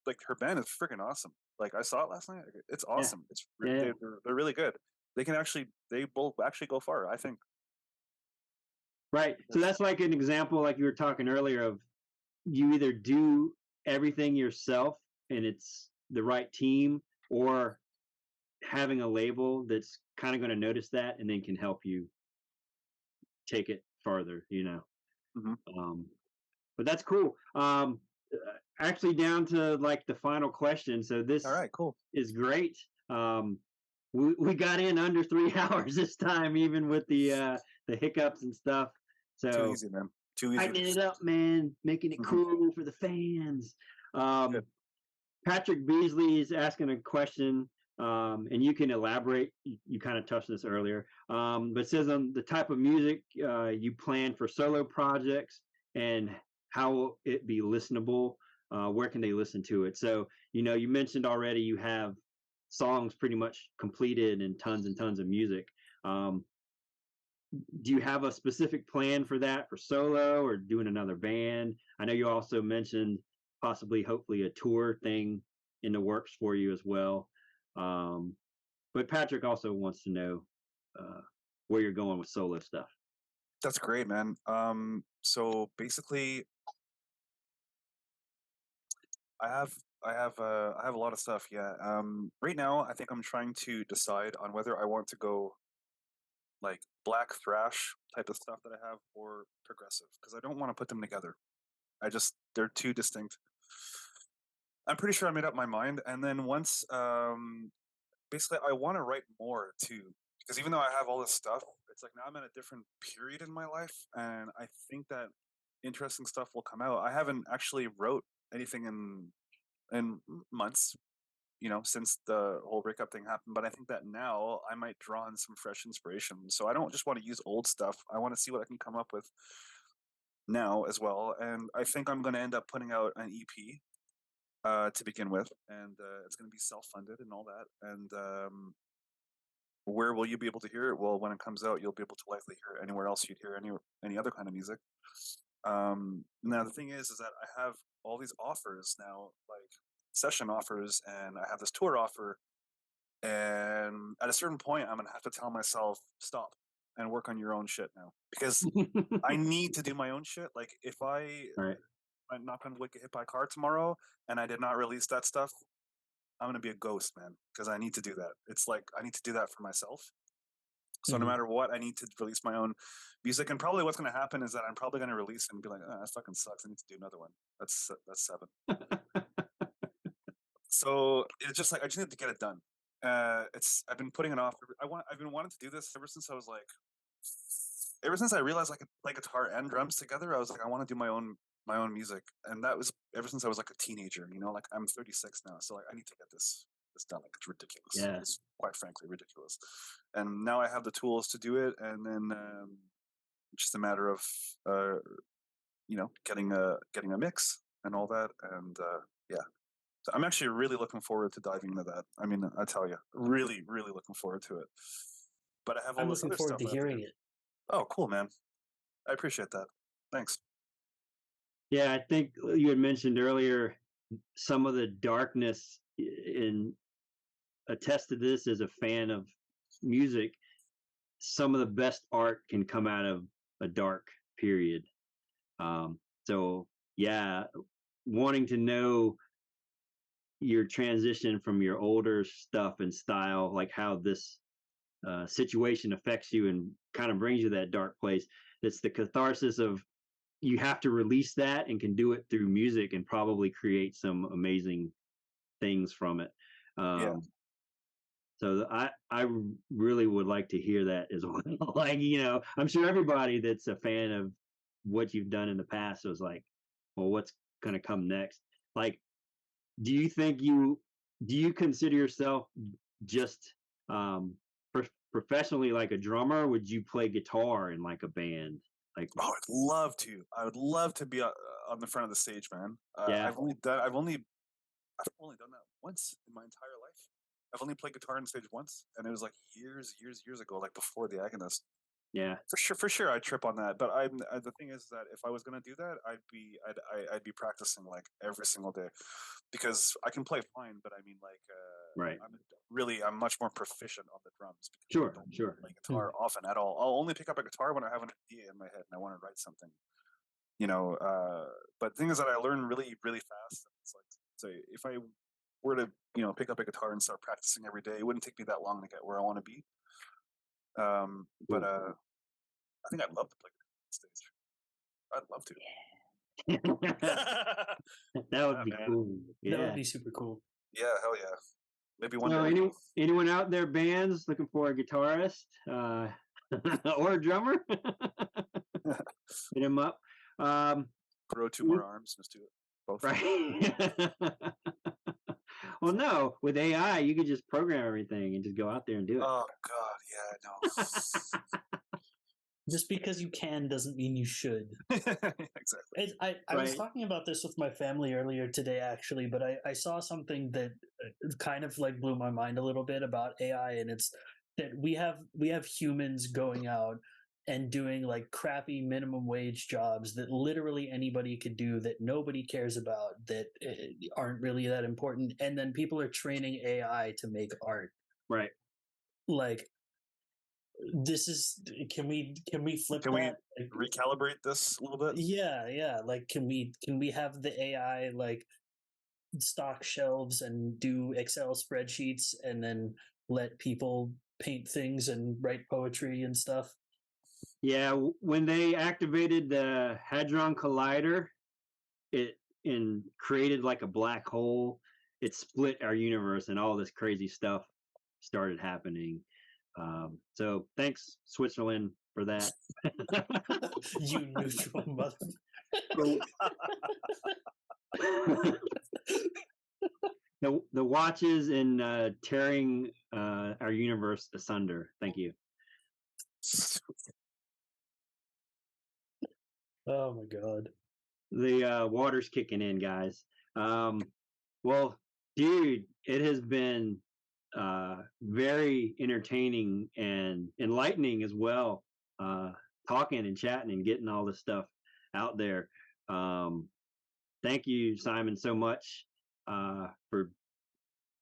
like her band is freaking awesome. Like, I saw it last night. It's awesome. It's they're really good. They both actually go far, I think. Right. So that's like an example, like you were talking earlier, of you either do everything yourself and it's the right team, or having a label that's kind of going to notice that and then can help you take it farther, Mm-hmm. But that's cool. Actually, down to like the final question. So this All right, cool. is great. We got in under 3 hours this time, even with the hiccups and stuff. So too easy, man. Too easy. Tightening it up, man. Making it cool for the fans. Patrick Beasley is asking a question, and you can elaborate. You kind of touched this earlier, but it says on the type of music you plan for solo projects and how will it be listenable. Where can they listen to it? So, you mentioned already you have songs pretty much completed and tons of music. Do you have a specific plan for that, for solo or doing another band? I know you also mentioned possibly, hopefully, a tour thing in the works for you as well. But Patrick also wants to know where you're going with solo stuff. That's great, man. So basically, I have a lot of stuff. Yeah. Right now, I think I'm trying to decide on whether I want to go like black thrash type of stuff that I have, or progressive, because I don't want to put them together. They're too distinct. I'm pretty sure I made up my mind, and then once, basically, I want to write more too, because even though I have all this stuff, it's like now I'm in a different period in my life, and I think that interesting stuff will come out. I haven't actually wrote anything in months, since the whole breakup thing happened. But I think that now I might draw on some fresh inspiration. So I don't just want to use old stuff. I want to see what I can come up with now as well. And I think I'm going to end up putting out an EP to begin with, and it's going to be self-funded and all that. And where will you be able to hear it? Well, when it comes out, you'll be able to likely hear it anywhere else you'd hear any other kind of music. Now the thing is that I have all these offers now, like session offers, and I have this tour offer, and at a certain point I'm gonna have to tell myself, stop and work on your own shit now, because I need to do my own shit. Like, if I'm not gonna get hit by a car tomorrow and I did not release that stuff, I'm gonna be a ghost, man, because I need to do that. It's like I need to do that for myself. So no matter what, I need to release my own music. And probably what's going to happen is that I'm probably going to release and be like, oh, that fucking sucks. I need to do another one. That's 7. So it's just like, I just need to get it done. I've been putting it off. I've been wanting to do this ever since I realized I could play guitar and drums together. I was like, I want to do my own music. And that was ever since I was like a teenager, like I'm 36 now. So like, I need to get this done. Like, it's ridiculous. Yeah. It's quite frankly ridiculous. And now I have the tools to do it, and then just a matter of getting a mix and all that, and yeah. So I'm actually really looking forward to diving into that. I mean, I tell you, really, really looking forward to it. But I have all I'm this looking other forward stuff to I have to hearing do. it. Oh, cool, man. I appreciate that. Thanks. Yeah, I think you had mentioned earlier some of the darkness in attest to this as a fan of music. Some of the best art can come out of a dark period. So yeah, wanting to know your transition from your older stuff and style, like how this situation affects you and kind of brings you to that dark place. It's the catharsis of you have to release that and can do it through music and probably create some amazing things from it. Yeah. So I really would like to hear that as well. Like, I'm sure everybody that's a fan of what you've done in the past was like, well, what's going to come next? Like, do you consider yourself just professionally like a drummer? Or would you play guitar in like a band? Like, Oh, I'd love to. I would love to be on the front of the stage, man. Yeah. I've only done that once in my entire life. I've only played guitar on stage once, and it was like years ago, like before the Agonist. Yeah. For sure, I'd trip on that. But the thing is that if I was gonna do that, I'd be practicing like every single day, because I can play fine, but I mean, like, Right. I'm much more proficient on the drums. Sure, I don't sure. play guitar often at all. I'll only pick up a guitar when I have an idea in my head and I want to write something. But the thing is that I learn really, really fast. It's like, say, if I were to, pick up a guitar and start practicing every day, it wouldn't take me that long to get where I want to be. But I think I'd love to play guitar on stage. I'd love to. That would be cool. Yeah. That would be super cool. Yeah, hell yeah. Maybe one So day. anyone out there, bands looking for a guitarist or a drummer? Hit him up. Grow 2 more arms. Let's do it. Both. Right. Well, no, with AI, you could just program everything and just go out there and do it. Oh God, yeah, I know. Just because you can doesn't mean you should. Exactly. I was talking about this with my family earlier today, actually, but I saw something that kind of like blew my mind a little bit about AI, and it's that we have humans going out and doing like crappy minimum wage jobs that literally anybody could do, that nobody cares about, that aren't really that important, and then people are training AI to make art. Right. Like, this is, can we flip Can that? we recalibrate this a little bit? Yeah. Like, can we have the AI like stock shelves and do Excel spreadsheets and then let people paint things and write poetry and stuff? Yeah, when they activated the Hadron Collider, it created like a black hole. It split our universe, and all this crazy stuff started happening. So thanks, Switzerland, for that. You neutral mother. The watches in tearing our universe asunder. Thank you. Oh my God. The water's kicking in, guys. Well, dude, it has been very entertaining and enlightening as well, talking and chatting and getting all this stuff out there. Thank you, Simon, so much for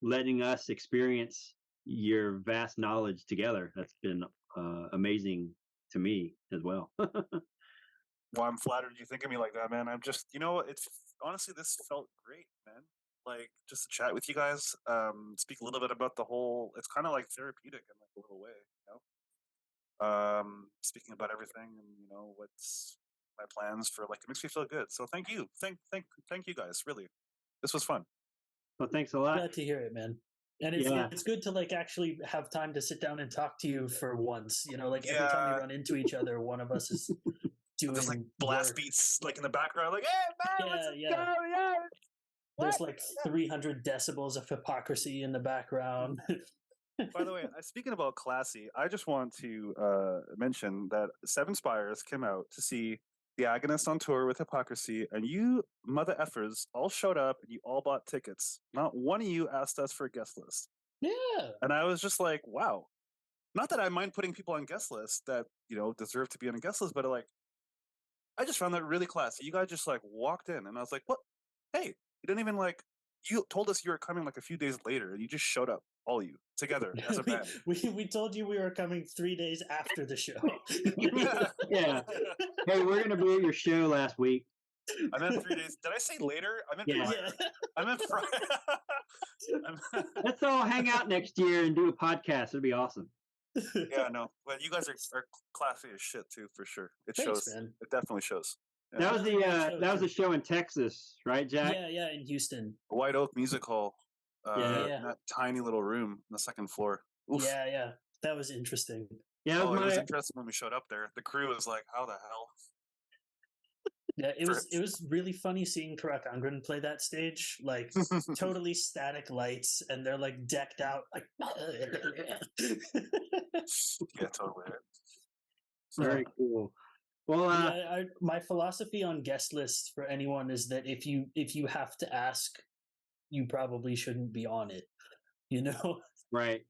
letting us experience your vast knowledge together. That's been amazing to me as well. Well, I'm flattered you think of me like that, man. I'm just, it's honestly, this felt great, man. Like, just to chat with you guys, speak a little bit about the whole, it's kind of like therapeutic in like a little way, speaking about everything and, what's my plans for, like, it makes me feel good. So thank you. Thank you guys. Really. This was fun. Well, thanks a lot. Glad to hear it, man. And it's good to like actually have time to sit down and talk to you for once. Like every time we run into each other, one of us is doing there's like blast work. beats like in the background, like, hey man, what's going on? There's like 300 decibels of hypocrisy in the background. By the way, speaking about classy, I just want to mention that Seven Spires came out to see the Agonist on tour with Hypocrisy, and you mother effers all showed up and you all bought tickets. Not one of you asked us for a guest list. Yeah. And I was just like, wow. Not that I mind putting people on guest lists that, deserve to be on a guest list, but like, I just found that really classy. You guys just like walked in and I was like, what? Hey, you didn't even you told us you were coming like a few days later and you just showed up, all of you, together as a band. we told you we were coming 3 days after the show. Yeah. Hey, we're going to be at your show last week. I meant 3 days. Did I say later? I meant Yeah. prior. I meant Friday. Let's all hang out next year and do a podcast. It'd be awesome. Yeah, no. But you guys are classy as shit too, for sure. It Thanks, shows. man. It definitely shows. Yeah. That was a show in Texas, right, Jack? Yeah, in Houston. White Oak Music Hall. Yeah. In that tiny little room on the second floor. Oof. Yeah. That was interesting. Yeah, it was interesting when we showed up there. The crew was like, how the hell? Yeah, it was really funny seeing Karak Angren play that stage, like totally static lights, and they're like decked out like. Yeah, totally. Very cool. Well, my philosophy on guest lists for anyone is that if you have to ask, you probably shouldn't be on it. Right.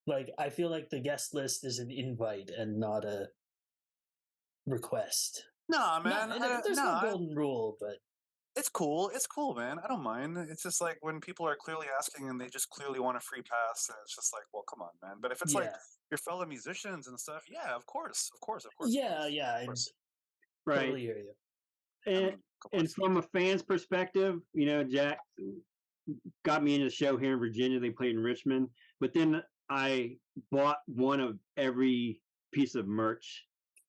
Like, I feel like the guest list is an invite and not a request. Nah, man. There's no golden rule, but it's cool. It's cool, man. I don't mind. It's just like when people are clearly asking and they just clearly want a free pass, and it's just like, well, come on, man. But if it's like your fellow musicians and stuff, yeah, of course. Yeah, of course. Right. Totally hear you. And from a fan's perspective, Jack got me into the show here in Virginia. They played in Richmond, but then I bought one of every piece of merch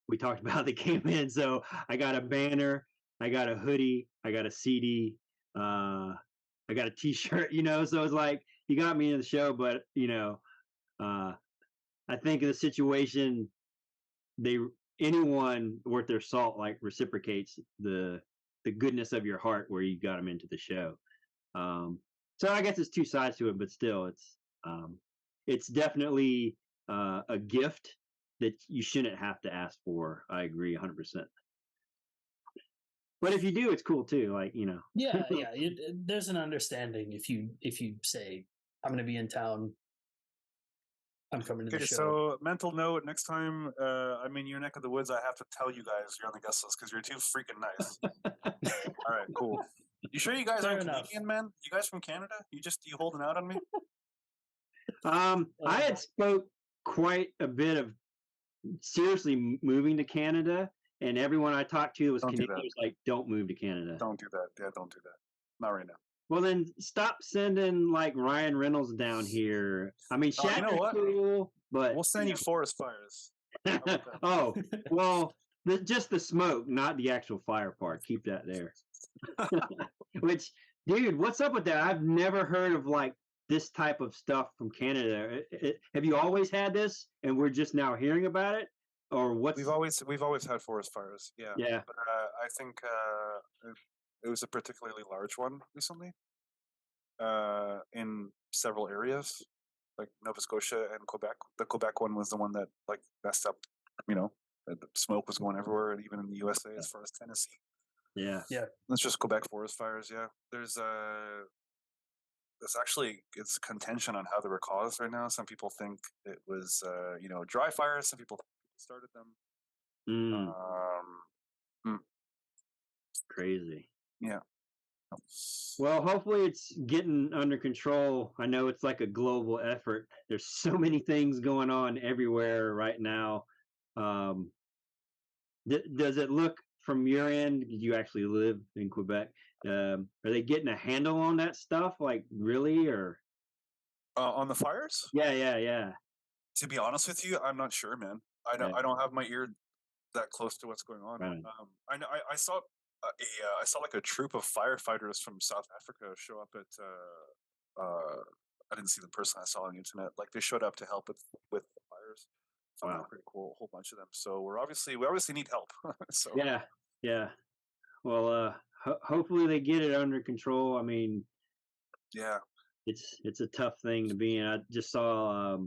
we talked about that came in. So I got a banner, I got a hoodie, I got a CD, I got a T-shirt. So it's like you got me in the show, but I think in the situation, anyone worth their salt like reciprocates the goodness of your heart where you got them into the show. So I guess it's two sides to it, but still, it's definitely a gift that you shouldn't have to ask for. I agree 100%. But if you do, it's cool too. Like, Yeah. There's an understanding if you say, I'm going to be in town. I'm coming to the show. So mental note, next time I'm in your neck of the woods, I have to tell you guys you're on the guest list because you're too freaking nice. All right, cool. You sure you guys aren't Canadian, man? You guys from Canada? You holding out on me? I had spoke quite a bit of seriously moving to Canada, and everyone I talked to was Canadian. Was like, don't move to Canada. Don't do that. Yeah, don't do that. Not right now. Well, then stop sending like Ryan Reynolds down here. I mean, Shatner's cool, but we'll send you forest fires. Oh, well, just the smoke, not the actual fire part. Keep that there. Which, dude, what's up with that? I've never heard of like this type of stuff from Canada. Have you always had this, and we're just now hearing about it, or what's? We've always had forest fires. Yeah. Yeah. But I think it was a particularly large one recently. In several areas, like Nova Scotia and Quebec. The Quebec one was the one that like messed up. The smoke was going everywhere, and even in the USA as far as Tennessee. Yeah. It's just Quebec forest fires. Yeah, there's it's contention on how they were caused right now. Some people think it was dry fires. Some people started them. Crazy. Yeah. Well, hopefully it's getting under control. I know it's like a global effort. There's so many things going on everywhere right now. Does it look from your end? You actually live in Quebec. Are they getting a handle on that stuff? Like really, or on the fires? Yeah. To be honest with you, I'm not sure, man. I don't have my ear that close to what's going on. Right. I saw like a troop of firefighters from South Africa show up at. I didn't see the person I saw on the internet. Like they showed up to help with the fires. Wow, pretty cool, a whole bunch of them. So we obviously need help. So yeah. Well, hopefully they get it under control. I mean, yeah, it's a tough thing to be in. I just saw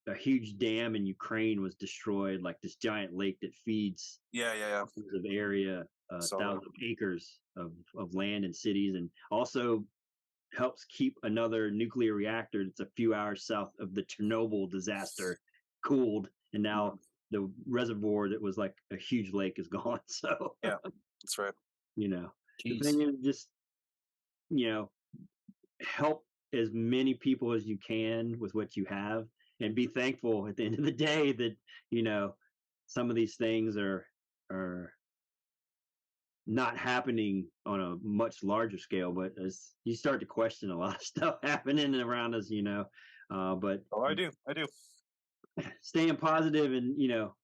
a huge dam in Ukraine was destroyed, like this giant lake that feeds yeah the area. So, thousands of acres of land and cities, and also helps keep another nuclear reactor that's a few hours south of the Chernobyl disaster cooled. And now the reservoir that was like a huge lake is gone. So, yeah, that's right. you know, the Jeez. thing is just, you know, help as many people as you can with what you have, and be thankful at the end of the day that, you know, some of these things are not happening on a much larger scale, but as you start to question a lot of stuff happening around us, you know, but Oh, I do. staying positive and, you know,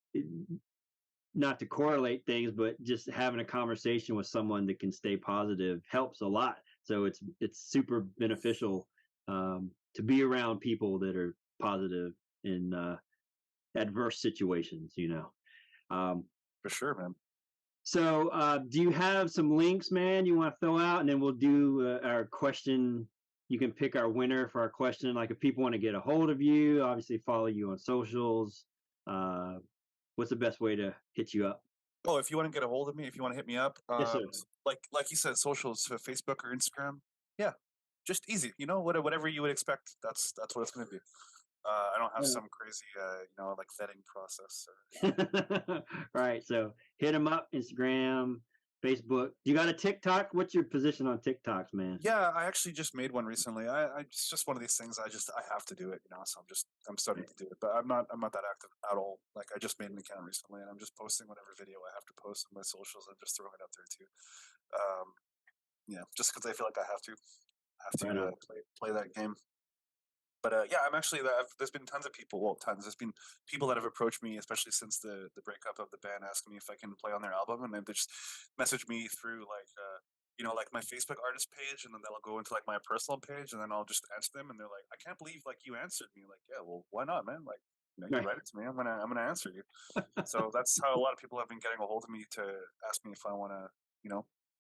not to correlate things, but just having a conversation with someone that can stay positive helps a lot. So it's super beneficial to be around people that are positive in adverse situations, you know. For sure, man. So, do you have some links, man, you want to throw out, and then we'll do our question. You can pick our winner for our question. Like, if people want to get a hold of you, obviously follow you on socials. What's the best way to hit you up? Oh, if you want to get a hold of me, if you want to hit me up, Yes, sir. like you said, socials, Facebook or Instagram. Yeah, just easy. You know, whatever you would expect. That's what it's going to be. I don't have some crazy, like vetting process. Right. So hit them up, Instagram, Facebook. You got a TikTok? What's your position on TikToks, man? Yeah, I actually just made one recently. It's just one of these things. I have to do it, you know. So I'm starting to do it, but I'm not that active at all. Like, I just made an account recently, and I'm just posting whatever video I have to post on my socials and just throwing it out there too. Just because I feel like I have to Right play that game. But yeah, I'm actually. There's been tons of people. Well, tons. There's been people that have approached me, especially since the breakup of the band, asking me if I can play on their album, and they just message me through like my Facebook artist page, and then they'll go into like my personal page, and then I'll just answer them, and they're like, "I can't believe like you answered me." Like, yeah, well, why not, man? Like, you write it to me, I'm gonna answer you. So that's how a lot of people have been getting a hold of me to ask me if I want to,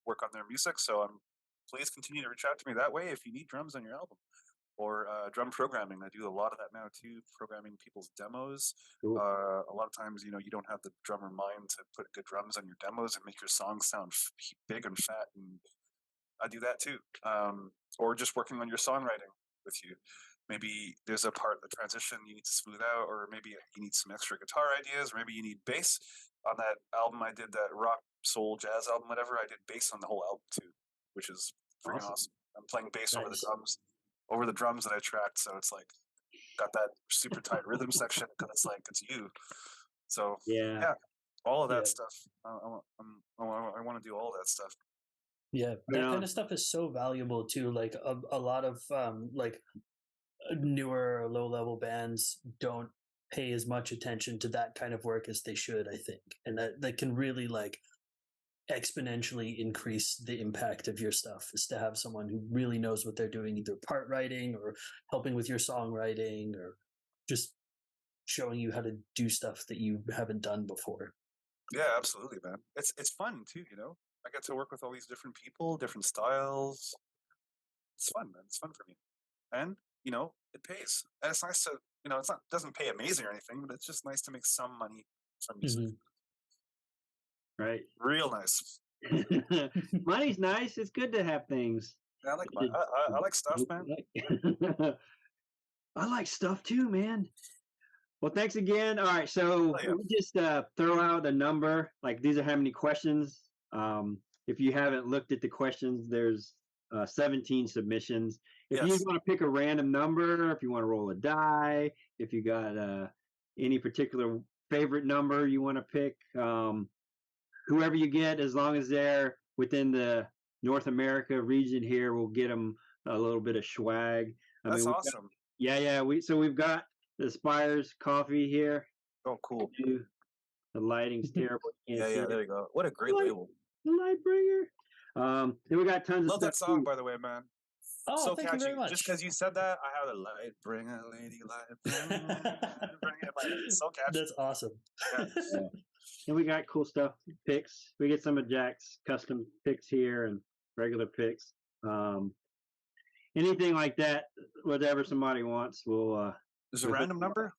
work on their music. So please continue to reach out to me that way if you need drums on your album. Or drum programming. I do a lot of that now too, programming people's demos. Cool. A lot of times, you don't have the drummer mind to put good drums on your demos and make your songs sound big and fat, and I do that too. Or just working on your songwriting with you. Maybe there's a part, the transition you need to smooth out, or maybe you need some extra guitar ideas, or maybe you need bass. On that album I did, that rock, soul, jazz album, whatever, I did bass on the whole album too, which is freaking awesome. I'm playing bass over the drums that I tracked, so it's like got that super tight rhythm section because it's like it's you. So yeah, all of that stuff. I want to do all that stuff. Yeah, that kind of stuff is so valuable too. Like a lot of like newer low level bands don't pay as much attention to that kind of work as they should, I think, and that can really like exponentially increase the impact of your stuff, is to have someone who really knows what they're doing, either part writing or helping with your songwriting, or just showing you how to do stuff that you haven't done before. Yeah, absolutely, man. It's fun too, I get to work with all these different people, different styles. It's fun, man. It's fun for me, and it pays. And it's nice to, doesn't pay amazing or anything, but it's just nice to make some money from music. Mm-hmm. Right. Real nice. Money's nice. It's good to have things. Yeah, I like stuff, man. I like stuff too, man. Well, thanks again. All right, so we just throw out a number. Like, these are how many questions. If you haven't looked at the questions, there's 17 submissions. If you want to pick a random number, if you want to roll a die, if you got any particular favorite number you want to pick, whoever you get, as long as they're within the North America region here, we'll get them a little bit of swag. That's awesome. We've got the Spires coffee here. Oh, cool. The lighting's terrible. There you go. What a great label. The Lightbringer. Then we got tons of stuff. Love that song, by the way, man. Oh, so thank you very much. Just because you said that, I have a Lightbringer, lady Lightbringer. So catchy. That's awesome. Yeah. And we got cool stuff, picks. We get some of Jack's custom picks here and regular picks. Anything like that, whatever somebody wants, we'll. Is it a random number?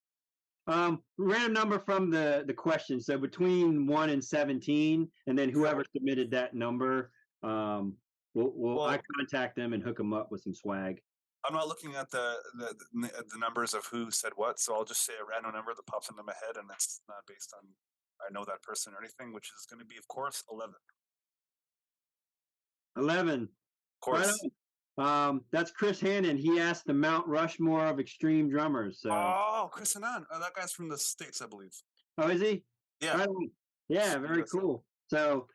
Random number from the question. So between 1 and 17, and then whoever submitted that number, I contact them and hook them up with some swag. I'm not looking at the numbers of who said what, so I'll just say a random number that pops into my head, and that's not based on I know that person or anything, which is going to be, of course, 11. 11. Of course. Right. That's Chris Hannon. He asked the Mount Rushmore of extreme drummers. So. Oh, Chris Hannon. Oh, that guy's from the States, I believe. Oh, is he? Yeah. Right. Yeah, very cool. So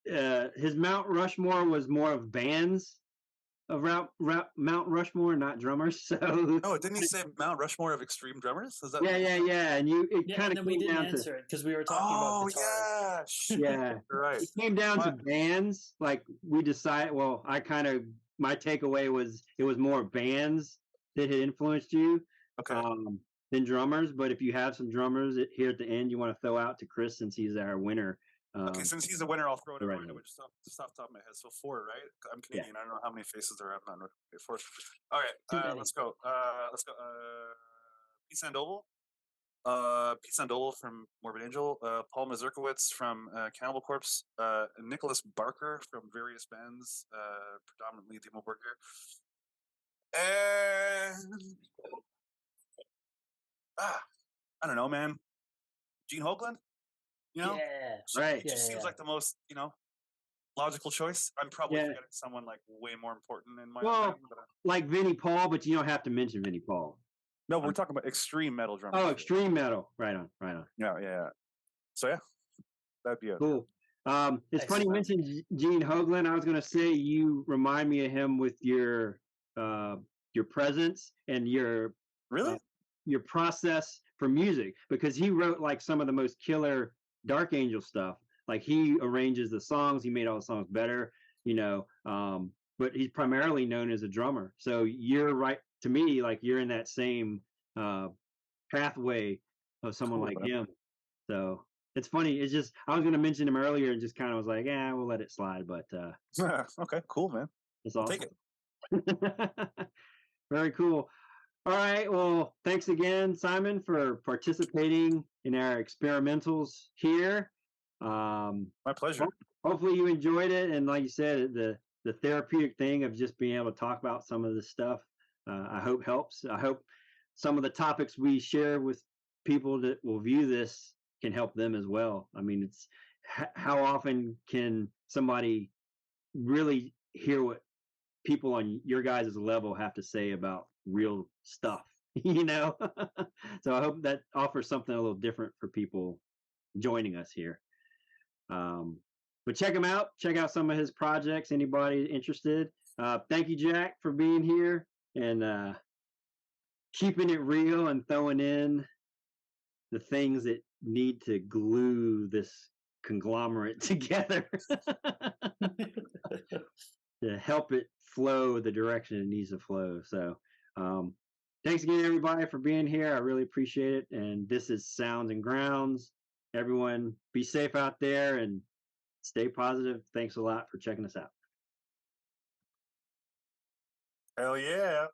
his Mount Rushmore was more of bands of Mount Rushmore, not drummers. So no, didn't he say Mount Rushmore of extreme drummers? Is that yeah, and it kind of we didn't answer it because we were talking about guitars. Yeah, right. It came down to bands. Like we decided. Well, my takeaway was it was more bands that had influenced you, than drummers. But if you have some drummers here at the end, you want to throw out to Chris since he's our winner. Okay, since he's the winner, I'll throw it right away. Just off the top of my head. So 4, right? I'm Canadian. I don't know how many faces there are. I'm not 4. All right, let's go. Pete Sandoval. Pete Sandoval from Morbid Angel. Paul Mazurkowitz from Cannibal Corpse. Nicholas Barker from various bands, predominantly Demo Burger. And I don't know, man. Gene Hoagland. You know, right? It just seems like the most, logical choice. I'm probably forgetting someone like way more important in my opinion. Like Vinnie Paul, but you don't have to mention Vinnie Paul. No, we're talking about extreme metal drummers. Oh, extreme metal. Right on. Yeah. So yeah, that'd be it. Cool. It's funny you mentioned Gene Hoagland. I was going to say you remind me of him with your presence and your process for music, because he wrote like some of the most killer Dark Angel stuff. Like he arranges the songs, he made all the songs better, but he's primarily known as a drummer. So you're right to me, like you're in that same pathway of someone like him. So it's funny. It's just I was going to mention him earlier and just kind of was like, we'll let it slide. But okay, cool, man. It's awesome. Take it. Very cool. All right. Well, thanks again, Simon, for participating in our experimentals here. My pleasure. Hopefully you enjoyed it. And like you said, the therapeutic thing of just being able to talk about some of this stuff, I hope helps. I hope some of the topics we share with people that will view this can help them as well. I mean, it's how often can somebody really hear what people on your guys' level have to say about real stuff, So I hope that offers something a little different for people joining us here. But check him out. Check out some of his projects. Anybody interested? Thank you, Jack, for being here and keeping it real and throwing in the things that need to glue this conglomerate together to help it flow the direction it needs to flow. So thanks again, everybody, for being here. I really appreciate it. And this is Sounds and Grounds. Everyone, be safe out there and stay positive. Thanks a lot for checking us out. Hell yeah.